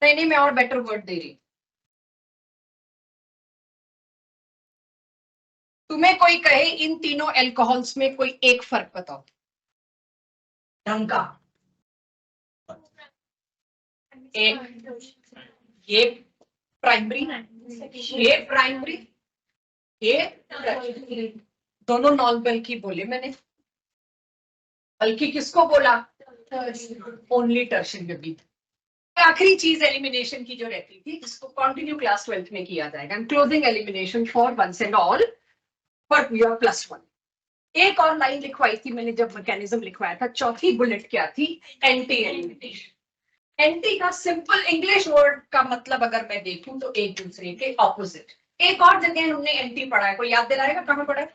नहीं, मैं और बेटर वर्ड दे रही। तुम्हें कोई कहे इन तीनों एल्कोहल्स में कोई एक फर्क बताओ, ढंग का। ये प्राइमरी, ये प्राइमरी, ये दोनों नॉन बल्कि बोले मैंने। बल्कि किसको बोला? Only tertiary. आखिरी चीज एलिमिनेशन की जो रहती थी, जिसको कंटिन्यू क्लास 12th में किया जाएगा, closing elimination for once and all for your +1। एक और लाइन लिखवाई थी मैंने जब मैकेनिज्म लिखवाया था, चौथी बुलेट क्या थी? Anti elimination. एंटी का सिंपल इंग्लिश वर्ड का मतलब अगर मैं देखूं तो एक दूसरे के ऑपोजिट। एक और जगह हमने एंटी पढ़ा है, कोई याद दिलाएगा कहां पढ़ा है?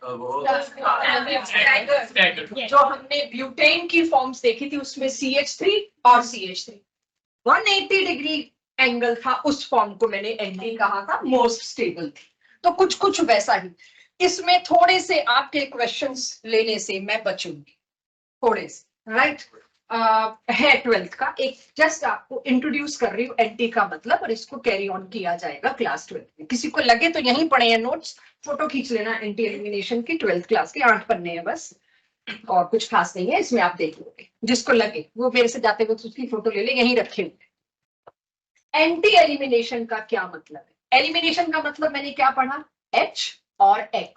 जो हमने ब्यूटेन की फॉर्म्स देखी थी, उसमें CH3 और CH3 180 डिग्री एंगल था, उस फॉर्म को मैंने एंटी कहा था, मोस्ट स्टेबल थी। तो कुछ कुछ वैसा ही, इसमें थोड़े से आपके क्वेश्चंस लेने से मैं बचूंगी, थोड़े से, राइट? है 12th का, एक जस्ट आपको इंट्रोड्यूस कर रही हूँ एंटी का मतलब, और इसको कैरी ऑन किया जाएगा क्लास 12th में। किसी को लगे तो यहीं पढ़े हैं नोट्स, फोटो खींच लेना एंटी एलिमिनेशन की, 12th क्लास के 8 पन्ने हैं बस, और कुछ खास नहीं है इसमें, आप देख लोगे। जिसको लगे वो मेरे से जाते वक्त उसकी फोटो ले ले, यहीं रखे हुए। एंटी एलिमिनेशन का क्या मतलब है? एलिमिनेशन का मतलब मैंने क्या पढ़ा? H और X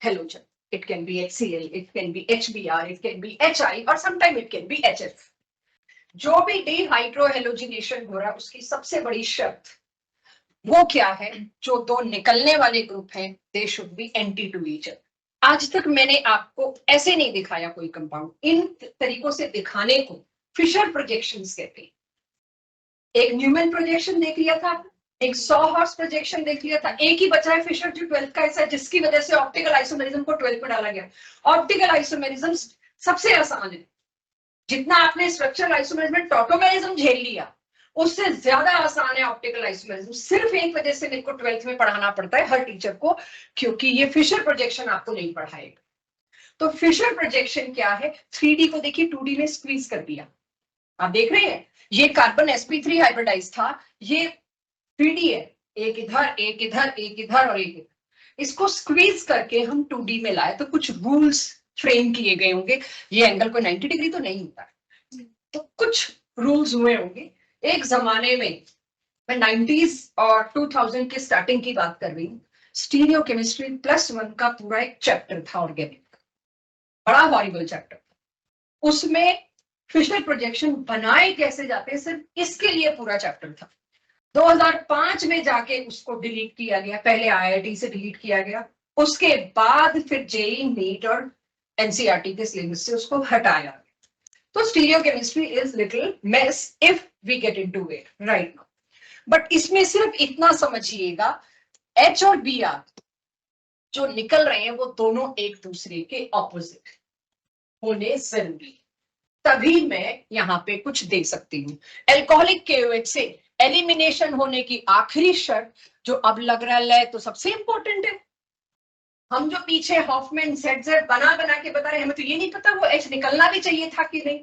halogen. it can be HCl, it can be HBr, it can be HI और sometime it can be HF. जो भी डिहाइड्रोहेलोजिनेशन हो रहा है उसकी सबसे बड़ी शर्त वो क्या है, जो दो निकलने वाले ग्रुप हैं they should be anti to each other. आज तक मैंने आपको ऐसे नहीं दिखाया कोई कंपाउंड, इन तरीकों से दिखाने को फिशर प्रोजेक्शंस कहते हैं. एक न्यूमैन प्रोजेक्शन देख लिया था, एक सॉहॉर्स प्रोजेक्शन देख लिया था, एक ही बचा है फिशर जो 12th का ऐसा है जिसकी वजह से ऑप्टिकल आइसोमेरिज्म को 12th में डाला गया. ऑप्टिकल आइसोमेरिज्म सबसे आसान है. जितना आपने स्ट्रक्चरल आइसोमेरिज्म में टॉटोमेरिज्म झेल लिया उससे ज्यादा आसान है ऑप्टिकल आइसोमेरिज्म. सिर्फ एक वजह से मेरे को 12th में पढ़ाना पड़ता है हर टीचर को, क्योंकि ये फिशर प्रोजेक्शन आपको नहीं पढ़ाएगा. तो फिशर प्रोजेक्शन क्या है, 3D को देखिए 2D में स्क्वीज कर दिया. आप देख रहे हैं ये कार्बन sp3 हाइब्रिडाइज था, ये 3D है, एक इधर एक इधर एक इधर और एक इधर. इसको स्क्वीज करके हम 2D में लाए तो कुछ रूल्स फ्रेम किए गए होंगे. ये एंगल को 90 डिग्री तो नहीं होता, तो कुछ रूल्स हुए होंगे. एक जमाने में मैं 90s और 2000 के स्टार्टिंग की बात कर रही हूँ, स्टीरियोकेमिस्ट्री +1 का पूरा एक चैप्टर था ऑर्गेनिक, बड़ा हॉरिबल चैप्टर था. उसमें फिशर प्रोजेक्शन बनाए कैसे जाते हैं सिर्फ इसके लिए पूरा चैप्टर था. 2005 में जाके उसको डिलीट किया गया, पहले IIT से डिलीट किया गया, उसके बाद फिर JEE नीट और NCERT के सिलेबस से उसको हटाया. तो stereochemistry is little mess if we get into it right now. But इसमें सिर्फ इतना समझिएगा, H और Br जो निकल रहे हैं वो दोनों एक दूसरे के ऑपोजिट होने जरूरी, तभी मैं यहाँ पे कुछ दे सकती हूँ. एल्कोहलिक KOH से एलिमिनेशन होने की आखिरी शर्त जो अब लग रहा है तो सबसे इंपॉर्टेंट है. हम जो पीछे हॉफमैन ZZ बना के बता रहे हैं, हमें तो ये नहीं पता वो H निकलना भी चाहिए था कि नहीं,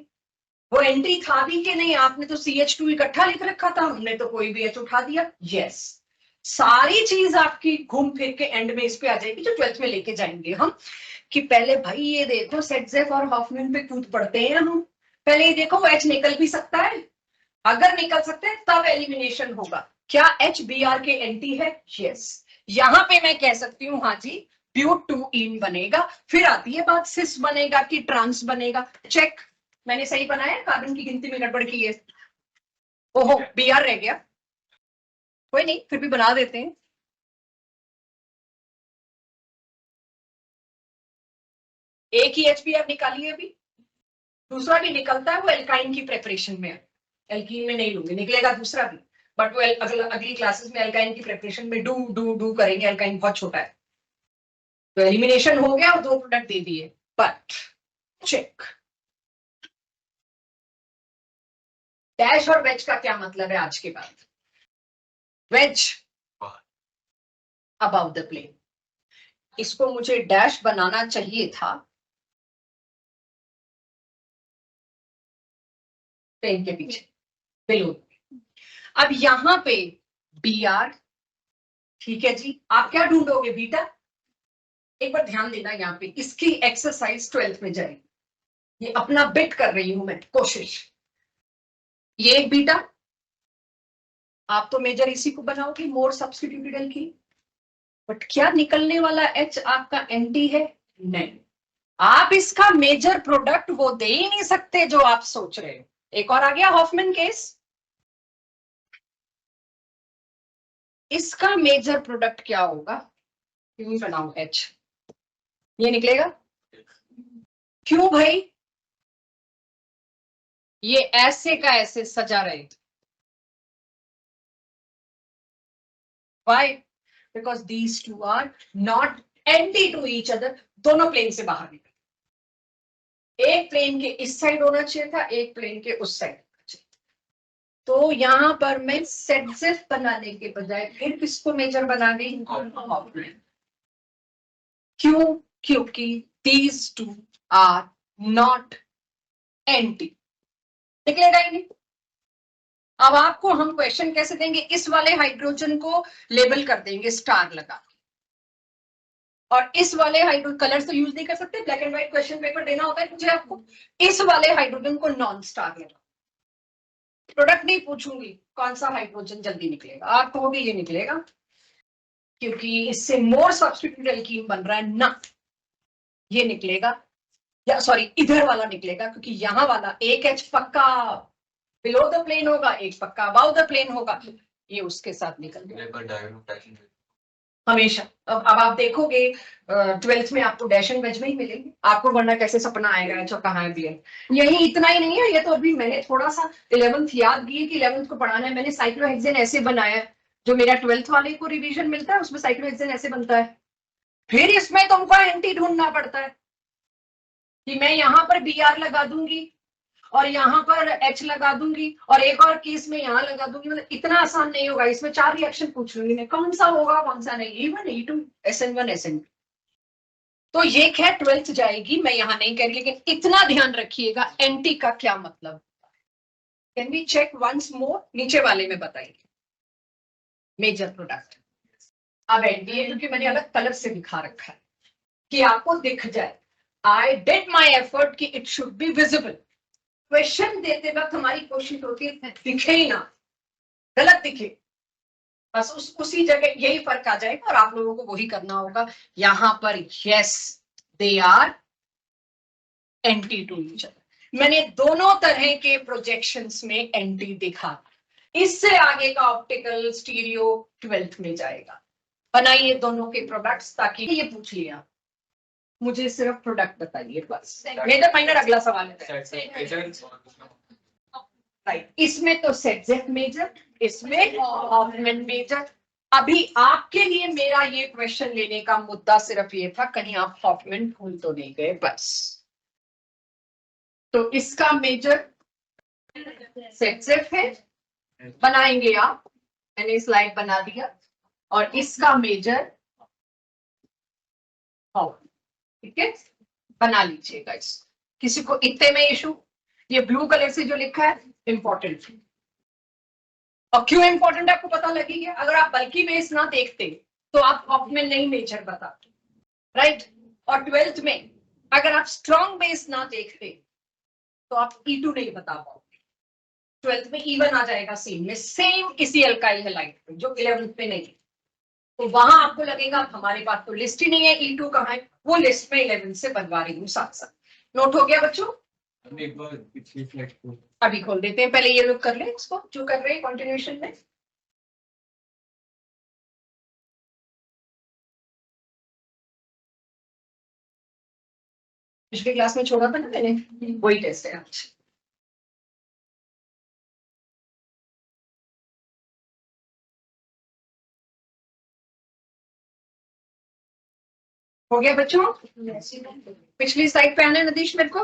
वो एंट्री था भी कि नहीं. आपने तो CH2 इकट्ठा लिख रखा था, हमने तो कोई भी H उठा दिया. यस, सारी चीज आपकी घूम फिर के एंड में इस पे आ जाएगी जो 12th में लेके जाएंगे हम, कि पहले भाई ये देखो ZZ और हॉफमैन पे कूद पड़ते हैं हम, पहले ये देखो वो H निकल भी सकता है, अगर निकल सकते हैं तब एलिमिनेशन होगा. क्या HBr के एंटी है? यस. यहां पे मैं कह सकती हूँ हाँ जी ब्यूट-2-ईन बनेगा. फिर आती है बात सिस बनेगा कि ट्रांस बनेगा. चेक, मैंने सही बनाया, कार्बन की गिनती में गड़बड़ की है. ओहो Br रह गया, कोई नहीं फिर भी बना देते हैं. एक ही HBr निकालिए, अभी दूसरा भी निकलता है, वो एल्काइन की प्रेपरेशन में है. एल्कीन में नहीं लूंगी, निकलेगा दूसरा भी, बट वो अगली क्लासेस में एल्काइन की प्रेपरेशन में डू करेंगे. एल्काइन बहुत छोटा है. तो एलिमिनेशन हो गया और 2 प्रोडक्ट दे दिए. बट चेक, डैश और वेज का क्या मतलब है आज के बाद? वेज अबाउट द प्लेन, इसको मुझे डैश बनाना चाहिए था प्लेन के पीछे बिलो. अब यहां पे Br, ठीक है जी, आप क्या ढूंढोगे? बीटा. एक बार ध्यान देना यहाँ पे, इसकी एक्सरसाइज 12th में जाएगी. ये अपना बिट कर रही हूं मैं कोशिश. ये एक बीटा, आप तो मेजर इसी को बनाओगे, मोर सब्स्टिट्यूटेड एल्कीन. बट क्या निकलने वाला H आपका एंटी है? नहीं. आप इसका मेजर प्रोडक्ट वो दे ही नहीं सकते जो आप सोच रहे हो. एक और आ गया हॉफमैन केस. इसका मेजर प्रोडक्ट क्या होगा? क्यों बनाओ H, ये निकलेगा. क्यों भाई? ये ऐसे का ऐसे सजा रहे. Why? Because these two are not anti to each other. दोनों प्लेन से बाहर निकल. एक प्लेन के इस साइड होना चाहिए था, एक प्लेन के उस साइड होना चाहिए. तो यहां पर मैं ZZ बनाने के बजाय फिर किसको मेजर बना गई? क्यों? क्योंकि these two are not anti. निकलेगा ही नहीं. अब आपको हम क्वेश्चन कैसे देंगे? इस वाले हाइड्रोजन को लेबल कर देंगे स्टार लगा के, और इस वाले हाइड्रोजन, कलर्स तो यूज नहीं कर सकते, black and white question paper देना होता है मुझे आपको. इस वाले हाइड्रोजन को नॉन स्टार लगा. प्रोडक्ट नहीं पूछूंगी कौन सा हाइड्रोजन जल्दी निकलेगा, आप कहोगे ये निकलेगा क्योंकि इससे मोर सब्स्टिट्यूटेड एल्कीन बन रहा है ना. ये निकलेगा, या सॉरी इधर वाला निकलेगा, क्योंकि यहाँ वाला एक एच पक्का बिलो द प्लेन होगा, एक पक्का अबाउ द प्लेन होगा, ये उसके साथ निकल गया हमेशा। अब आप देखोगे 12th में आपको डैश एंड वेज में ही मिलेंगे आपको, वरना कैसे सपना आएगा जो कहाँ है भी है। यही इतना ही नहीं है, ये तो अभी मैंने थोड़ा सा 11th याद की कि 11th को पढ़ाना है, मैंने साइक्लोहेक्सेन ऐसे बनाया है, जो मेरा 12th वाले को रिवीजन मिलता है उसमें साइक्लोहेक्सेन ऐसे बनता है। फिर इसमें तुमको एंटी ढूंढना पड़ता है कि मैं यहाँ पर बी आर लगा दूंगी और यहाँ पर एच लगा दूंगी और एक और केस में यहाँ लगा दूंगी, मतलब इतना आसान नहीं होगा। इसमें 4 रिएक्शन पूछ लूंगी मैं, कौन सा होगा कौन सा नहीं, E1 E2 SN1 SN2। तो ये खैर 12th जाएगी, मैं यहाँ नहीं कह रही, लेकिन इतना ध्यान रखिएगा एंटी का क्या मतलब। Can we check once more, नीचे वाले में बताइए मेजर प्रोडक्ट। अब एनडीए क्योंकि मैंने अलग कलर से दिखा रखा है कि आपको दिख जाए। आई डिड माई एफर्ट कि it should be visible. Question देते वक्त हमारी कोशिश होती है दिखे ही ना, गलत दिखे, बस उसी जगह यही फर्क आ जाएगा और आप लोगों को वही करना होगा। यहां पर yes they are anti to each other. मैंने दोनों तरह के प्रोजेक्शंस में एंटी दिखा। इससे आगे का ऑप्टिकल स्टीरियो 12th में जाएगा। बनाइए दोनों के प्रोडक्ट्स, ताकि ये पूछ लिया मुझे सिर्फ प्रोडक्ट बताइए बस। मेजर माइनर अगला सवाल है। राइट, इसमें तो सेट मेजर, इसमें हॉफमैन मेजर। अभी आपके लिए मेरा ये क्वेश्चन लेने का मुद्दा सिर्फ ये था कहीं आप हॉफमैन भूल तो नहीं गए बस। तो इसका मेजर सेट है, बनाएंगे आप, मैंने स्लाइड बना दिया, और इसका मेजर ठीक है, बना लीजिएगा इस। किसी को इतने में इशू, ये ब्लू कलर से जो लिखा है इंपॉर्टेंट, और क्यों इंपॉर्टेंट आपको पता लगी है। अगर आप बल्कि बेस ना देखते तो आप हॉफमैन नहीं मेजर बताते, राइट। और 12th में अगर आप स्ट्रॉन्ग बेस ना देखते तो आप E2 नहीं बता पाओगे। 12th में E1 आ जाएगा सेम में, सेम इसी अल्काइल हैलाइड पे, जो 11th में नहीं। तो वहां आपको लगेगा हमारे पास तो लिस्ट ही नहीं है, E2 कहाँ है, वो लिस्ट में 11 से बनवा रही हूँ साथ साथ। नोट हो गया बच्चों? अभी खोल देते हैं, पहले ये लोग कर ले इसको जो कर रहे हैं कंटिन्यूएशन में। पिछले क्लास में छोड़ा था ना मैंने, वही टेस्ट है आज। हो गया बच्चों? पिछली साइड पे आना है नदीश मेरे को।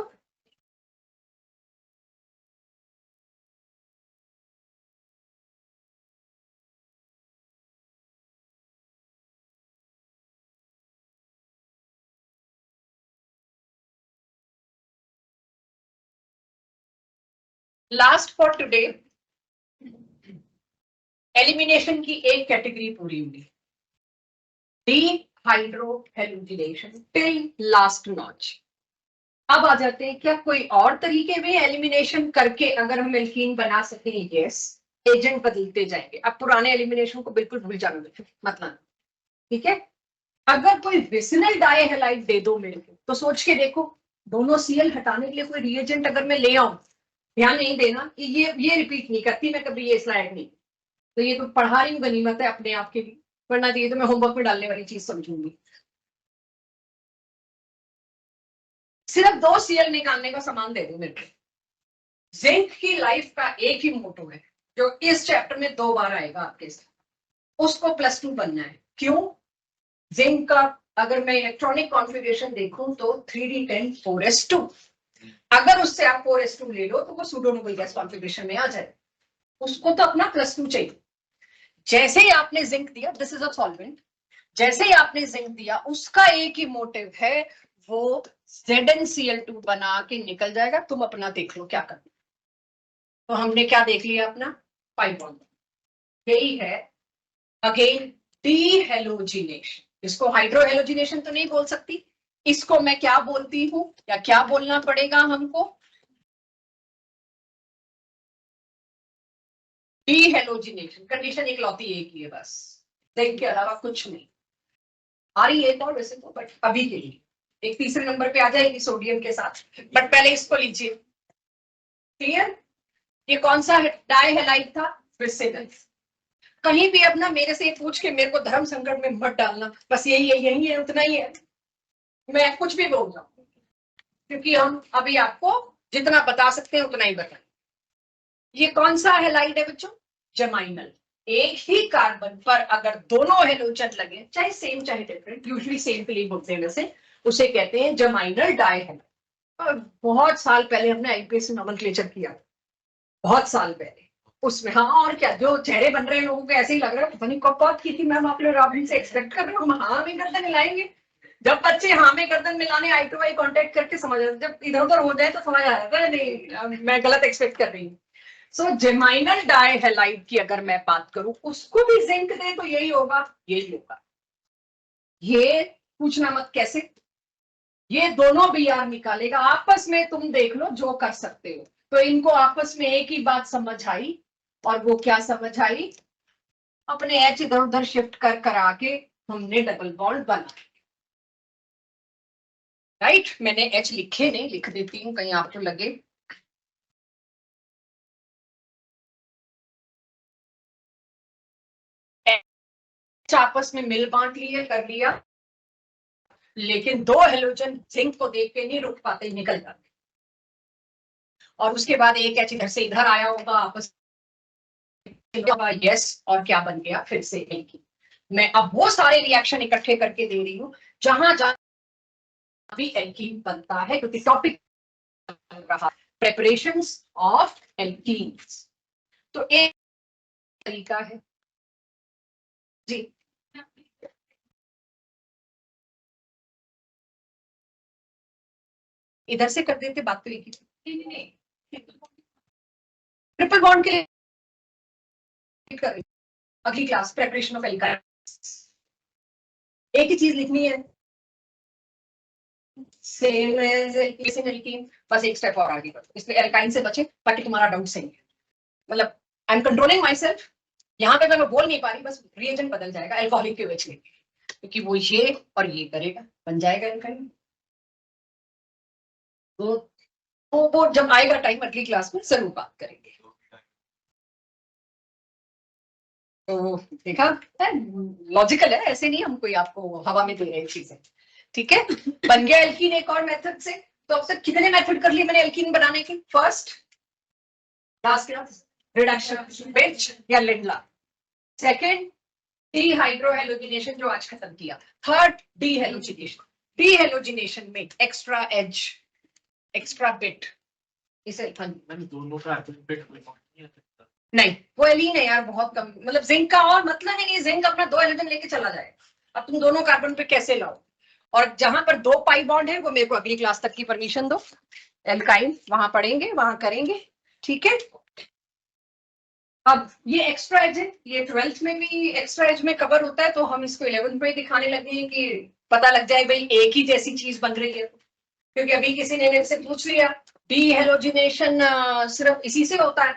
लास्ट फॉर टुडे, एलिमिनेशन की एक कैटेगरी पूरी हुई, डिहाइड्रोहेलोजिनेशन टिल लास्ट नॉच। अब आ जाते हैं, क्या कोई और तरीके में एलिमिनेशन करके अगर हम एल्कीन बना सकें? यस, एजेंट बदलते जाएंगे। अब पुराने एलिमिनेशन को बिल्कुल भूल जाना मतलब, ठीक है। अगर कोई विसिनल डाइहैलाइड दे दो मेरे को, तो सोच के देखो, दोनों सीएल हटाने के लिए कोई रिएजेंट अगर मैं ले आऊं, ध्यान नहीं देना कि ये रिपीट नहीं करती मैं कभी ये स्लाइड नहीं, तो ये तो पढ़ा रही हूँ गनीमत है अपने आप के लिए, वरना ये तो मैं होमवर्क में डालने वाली चीज समझूंगी। सिर्फ 2 सीएल निकालने का सामान दे दो मेरे को। जिंक की लाइफ का एक ही मोटो है जो इस चैप्टर में 2 बार आएगा आपके साथ, उसको +2 बनना है। क्यों? जिंक का अगर मैं इलेक्ट्रॉनिक कॉन्फ़िगरेशन देखूं तो 3d10 4s2, अगर उससे आप 4s2 ले लो तो वो सूडो नोबल गैस कॉन्फ़िगरेशन में आ जाए, उसको तो अपना +2 चाहिए। जैसे ही आपने जिंक दिया, दिस इज अ सॉल्वेंट, जैसे ही आपने जिंक दिया उसका एक ही मोटिव है, वो ZnCl2 बना के निकल जाएगा। तुम अपना देख लो क्या करना। तो हमने क्या देख लिया अपना पाई बॉन्ड, यही है अगेन डीहेलोजिनेशन। इसको हाइड्रोहेलोजिनेशन तो नहीं बोल सकती, इसको मैं क्या बोलती हूं, या क्या बोलना पड़ेगा हमको? डीहेलोजिनेशन। कंडीशन इकलौती एक ही है बस, जिंक के अलावा कुछ नहीं। आ रही है तो वैसे तो, बट अभी के लिए एक तीसरे नंबर पे आ जाएगी सोडियम के साथ, बट पहले इसको लीजिए। क्लियर? ये कौन सा डाई हैलाइड था? विसिनस। कहीं भी अपना मेरे से पूछ के मेरे को धर्म संकट में मत डालना, बस यही है, उतना ही है, मैं कुछ भी बोल रहा हूं, क्योंकि हम अभी आपको जितना बता सकते हैं उतना ही बताएं। ये कौन सा हैलाइड है बच्चों? जमाइनल। एक ही कार्बन पर अगर दोनों हेलोजन लगे, चाहे सेम चाहे डिफरेंट, यूजुअली सेम के लिए बोलते हैं वैसे, उसे कहते हैं जमाइनल डाई हैलाइड। बहुत साल पहले हमने आईपीएस में नोमेनक्लेचर किया, बहुत साल पहले, उसमें हाँ और क्या, जो चेहरे बन रहे हैं लोगों को ऐसे ही लग रहा है, पता नहीं कब बात की थी मैम आपने, राबिन से एक्सपेक्ट कर रहे हो हम हाँ में गर्दन मिलाएंगे। जब बच्चे हाँ में गर्दन मिलाने आई टू आई कॉन्टेक्ट करके समझ आते, जब इधर उधर हो जाए तो समझ आ जाता है नहीं मैं गलत एक्सपेक्ट कर रही हूँ। सो जेमाइनल डाई हैलाइड की अगर मैं बात करूं, उसको भी जिंक दे तो यही होगा, यही होगा। ये पूछना मत कैसे, ये दोनों भी यार निकालेगा, आपस में तुम देख लो जो कर सकते हो। तो इनको आपस में एक ही बात समझ आई, और वो क्या समझ आई? अपने एच इधर उधर शिफ्ट कर आके हमने डबल बॉन्ड बना। राइट, मैंने एच लिखे नहीं, लिख देती हूँ कहीं आपको लगे। एच आपस में मिल बांट लिए, कर लिया, लेकिन दो हेलोजन जिंक को देख के नहीं रुक पाते, निकल जाते। और उसके बाद एक एच इधर से इधर आया होगा, आपस यस, और क्या बन गया फिर से एक ही। मैं अब वो सारे रिएक्शन इकट्ठे करके दे रही हूँ जहां जहां भी एल्कीन बनता है, क्योंकि टॉपिक रहा प्रेपरेशंस ऑफ एल्कीन्स। तो एक तरीका है जी, इधर से कर देते बात तो एक ही, ट्रिपल बॉन्ड के लिए कर रही, अगली क्लास प्रेपरेशन ऑफ एल्काइन। एक ही चीज लिखनी है, सेम एज एल्कीन, बस एक स्टेप और आगे बढ़ो, इसलिए एल्काइन से बचे ताकि तुम्हारा डाउट सही है। मतलब I am controlling my self, यहाँ पे मैं बोल नहीं पा रही, बस रिएजेंट बदल जाएगा एल्कोहलिक के वेच लेके, क्योंकि वो ये और ये करेगा, बन जाएगा एल्काइन। तो वो जब आएगा टाइम अगली क्लास में जरूर बात करेंगे। तो देखा, लॉजिकल है, ऐसे नहीं हम कोई आपको हवा में दे रहे हैं चीजें। ठीक है, बन गया एल्कीन एक और मेथड से। तो अब तक कितने मेथड कर लिए मैंने एल्कीन बनाने के? First, last class reduction, bench या लिंडला। सेकंड, डीहाइड्रोहेलोजिनेशन जो आज खत्म किया। थर्ड, डीहेलोजिनेशन। डीहेलोजिनेशन में एक्स्ट्रा एज, एक्स्ट्रा बिट, इसे दोनों का नहीं, वो एलीन है यार, बहुत कम, मतलब जिंक का और मतलब ही नहीं, जिंक अपना दो एलिमेंट लेके चला जाए, अब तुम दोनों कार्बन पे कैसे लाओ? और जहां पर दो पाई बॉन्ड है वो मेरे को अगली क्लास तक की परमिशन दो, एल्काइन वहां पढ़ेंगे, वहां करेंगे। ठीक है, अब ये एक्स्ट्रा एज है, ये 12th में भी एक्स्ट्रा एज में कवर होता है, तो हम इसको 11th में दिखाने लगे हैं कि पता लग जाए भाई एक ही जैसी चीज बन रही है। क्योंकि अभी किसी ने मेरे से पूछ लिया डीहेलोजिनेशन सिर्फ इसी से होता है,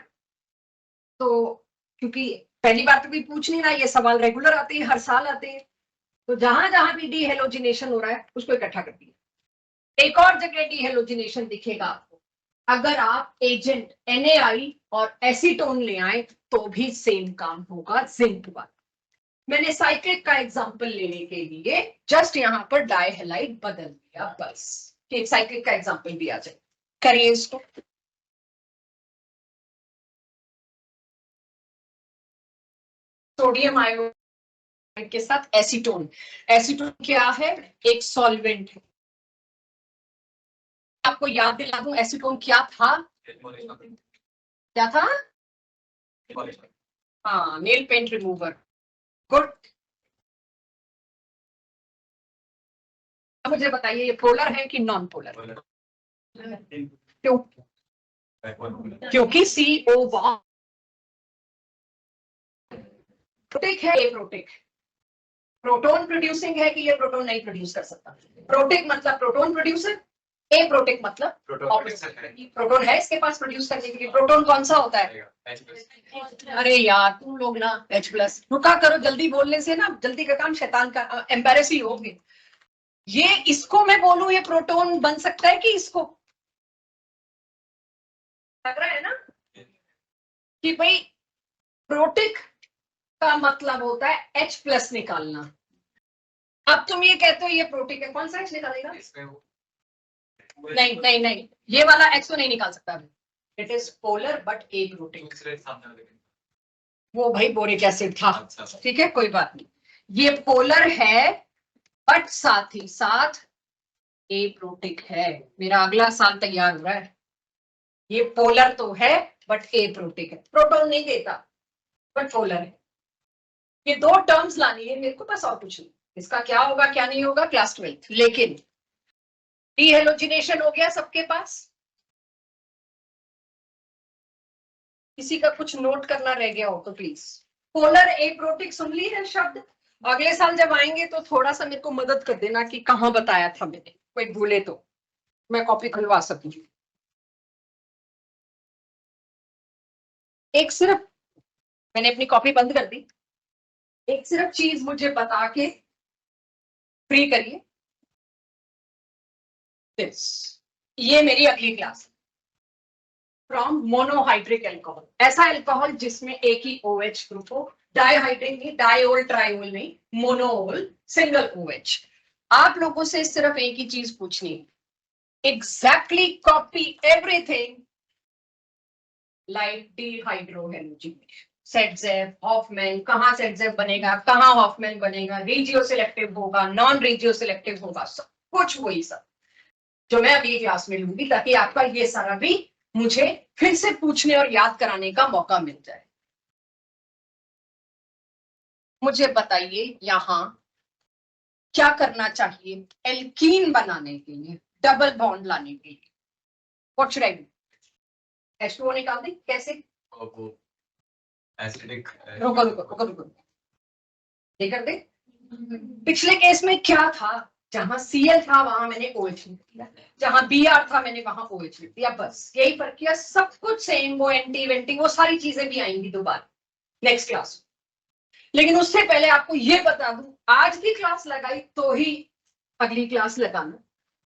तो क्योंकि पहली बार तो कोई पूछ नहीं रहा, ये सवाल रेगुलर आते हैं, हर साल आते हैं, तो जहां जहां भी डीहेलोजिनेशन हो रहा है उसको इकट्ठा कर दिया। एक और जगह डीहेलोजिनेशन दिखेगा आपको, अगर आप एजेंट NaI और एसीटोन ले आए तो भी सेम काम होगा जिंक वाला। मैंने साइक्लिक का एग्जांपल लेने के लिए जस्ट यहां पर डाई हैलाइड बदल दिया, बस कि एक साइक्लिक का एग्जांपल दिया जाए। करिए इसको, सोडियम आयोडाइड के साथ एसीटोन। एसीटोन क्या है? एक सॉल्वेंट है। आपको याद दिला दूं एसीटोन क्या था? क्या था? हाँ, नेल पेंट रिमूवर। गुड। अब मुझे बताइए ये पोलर है कि नॉन पोलर? क्यों? क्योंकि CO प्रोटिक है, ये प्रोटिक प्रोटोन प्रोड्यूसिंग है कि ये प्रोटोन नहीं प्रोड्यूस कर सकता? प्रोटिक मतलब प्रोटोन प्रोड्यूसर, ए प्रोटिक मतलब ऑपोजिट। प्रोटोन है इसके पास प्रोड्यूस करने के लिए। प्रोटोन कौन सा होता है? अरे यार तुम लोग ना H+, रुका करो, जल्दी बोलने से ना जल्दी का काम शैतान का, एम्बैरेस ही होगे। ये इसको मैं बोलूं ये प्रोटॉन बन सकता है कि इसको, लग रहा है ना कि भाई प्रोटिक का मतलब होता है H+ निकालना। अब तुम ये कहते हो ये प्रोटिक है, कौन सा H निकालेगा? नहीं नहीं नहीं, ये वाला H तो नहीं निकाल सकता। It is polar but A protic. वो भाई बोरिक एसिड था, ठीक है कोई बात नहीं। ये पोलर है बट साथ ही साथ ए प्रोटिक है। मेरा अगला साल तैयार हो रहा है। ये पोलर तो है बट ए प्रोटिक है, प्रोटॉन नहीं देता बट पोलर है। ये दो टर्म्स लानी है मेरे को, बस और कुछ नहीं। इसका क्या होगा क्या नहीं होगा क्लास 12। लेकिन डीहेलोजिनेशन हो गया सबके पास, किसी का कुछ नोट करना रह गया हो तो प्लीज। पोलर ए प्रोटिक सुन ली है शब्द? अगले साल जब आएंगे तो थोड़ा सा मेरे को मदद कर देना कि कहां बताया था मैंने, कोई भूले तो मैं कॉपी खुलवा सकूं। एक सिर्फ, मैंने अपनी कॉपी बंद कर दी, एक सिर्फ चीज मुझे बता के फ्री करिए। ये मेरी अगली क्लास, फ्रॉम मोनोहाइड्रिक एल्कोहल, ऐसा एल्कोहल जिसमें एक ही OH ग्रुप हो, डाइहाइड्रिक नहीं, डाइओल ट्राइओल नहीं, मोनोओल सिंगल OH। आप लोगों से सिर्फ एक ही चीज पूछनी है, exactly copy everything like dehydrohalogenation. Saytzeff, Hofmann, कहां सेटजेफ बनेगा, कहां हॉफमैन बनेगा, रीजियो सिलेक्टिव होगा, नॉन रीजियो सिलेक्टिव होगा, सब कुछ वही सब जो मैं अभी क्लास में लूंगी, ताकि आपका ये सारा भी मुझे फिर से पूछने और याद कराने का मौका मिल जाए। मुझे बताइए यहां क्या करना चाहिए एल्कीन बनाने के लिए, डबल बॉन्ड लाने के लिए? What should I do? H2O निकाल दे कैसे? एसिडिक रुको रुको रुको रुको, ये कर दे। पिछले केस में क्या था, जहां Cl था वहां मैंने OH लिख दिया, जहां Br था मैंने वहां OH लिख दिया, बस यही फर्क किया। सब कुछ सेम, वो एंटी वेंटी वो सारी चीजें भी आएंगी दोबारा नेक्स्ट क्लास। लेकिन उससे पहले आपको ये बता दूं, आज की क्लास लगाई तो ही अगली क्लास लगाना,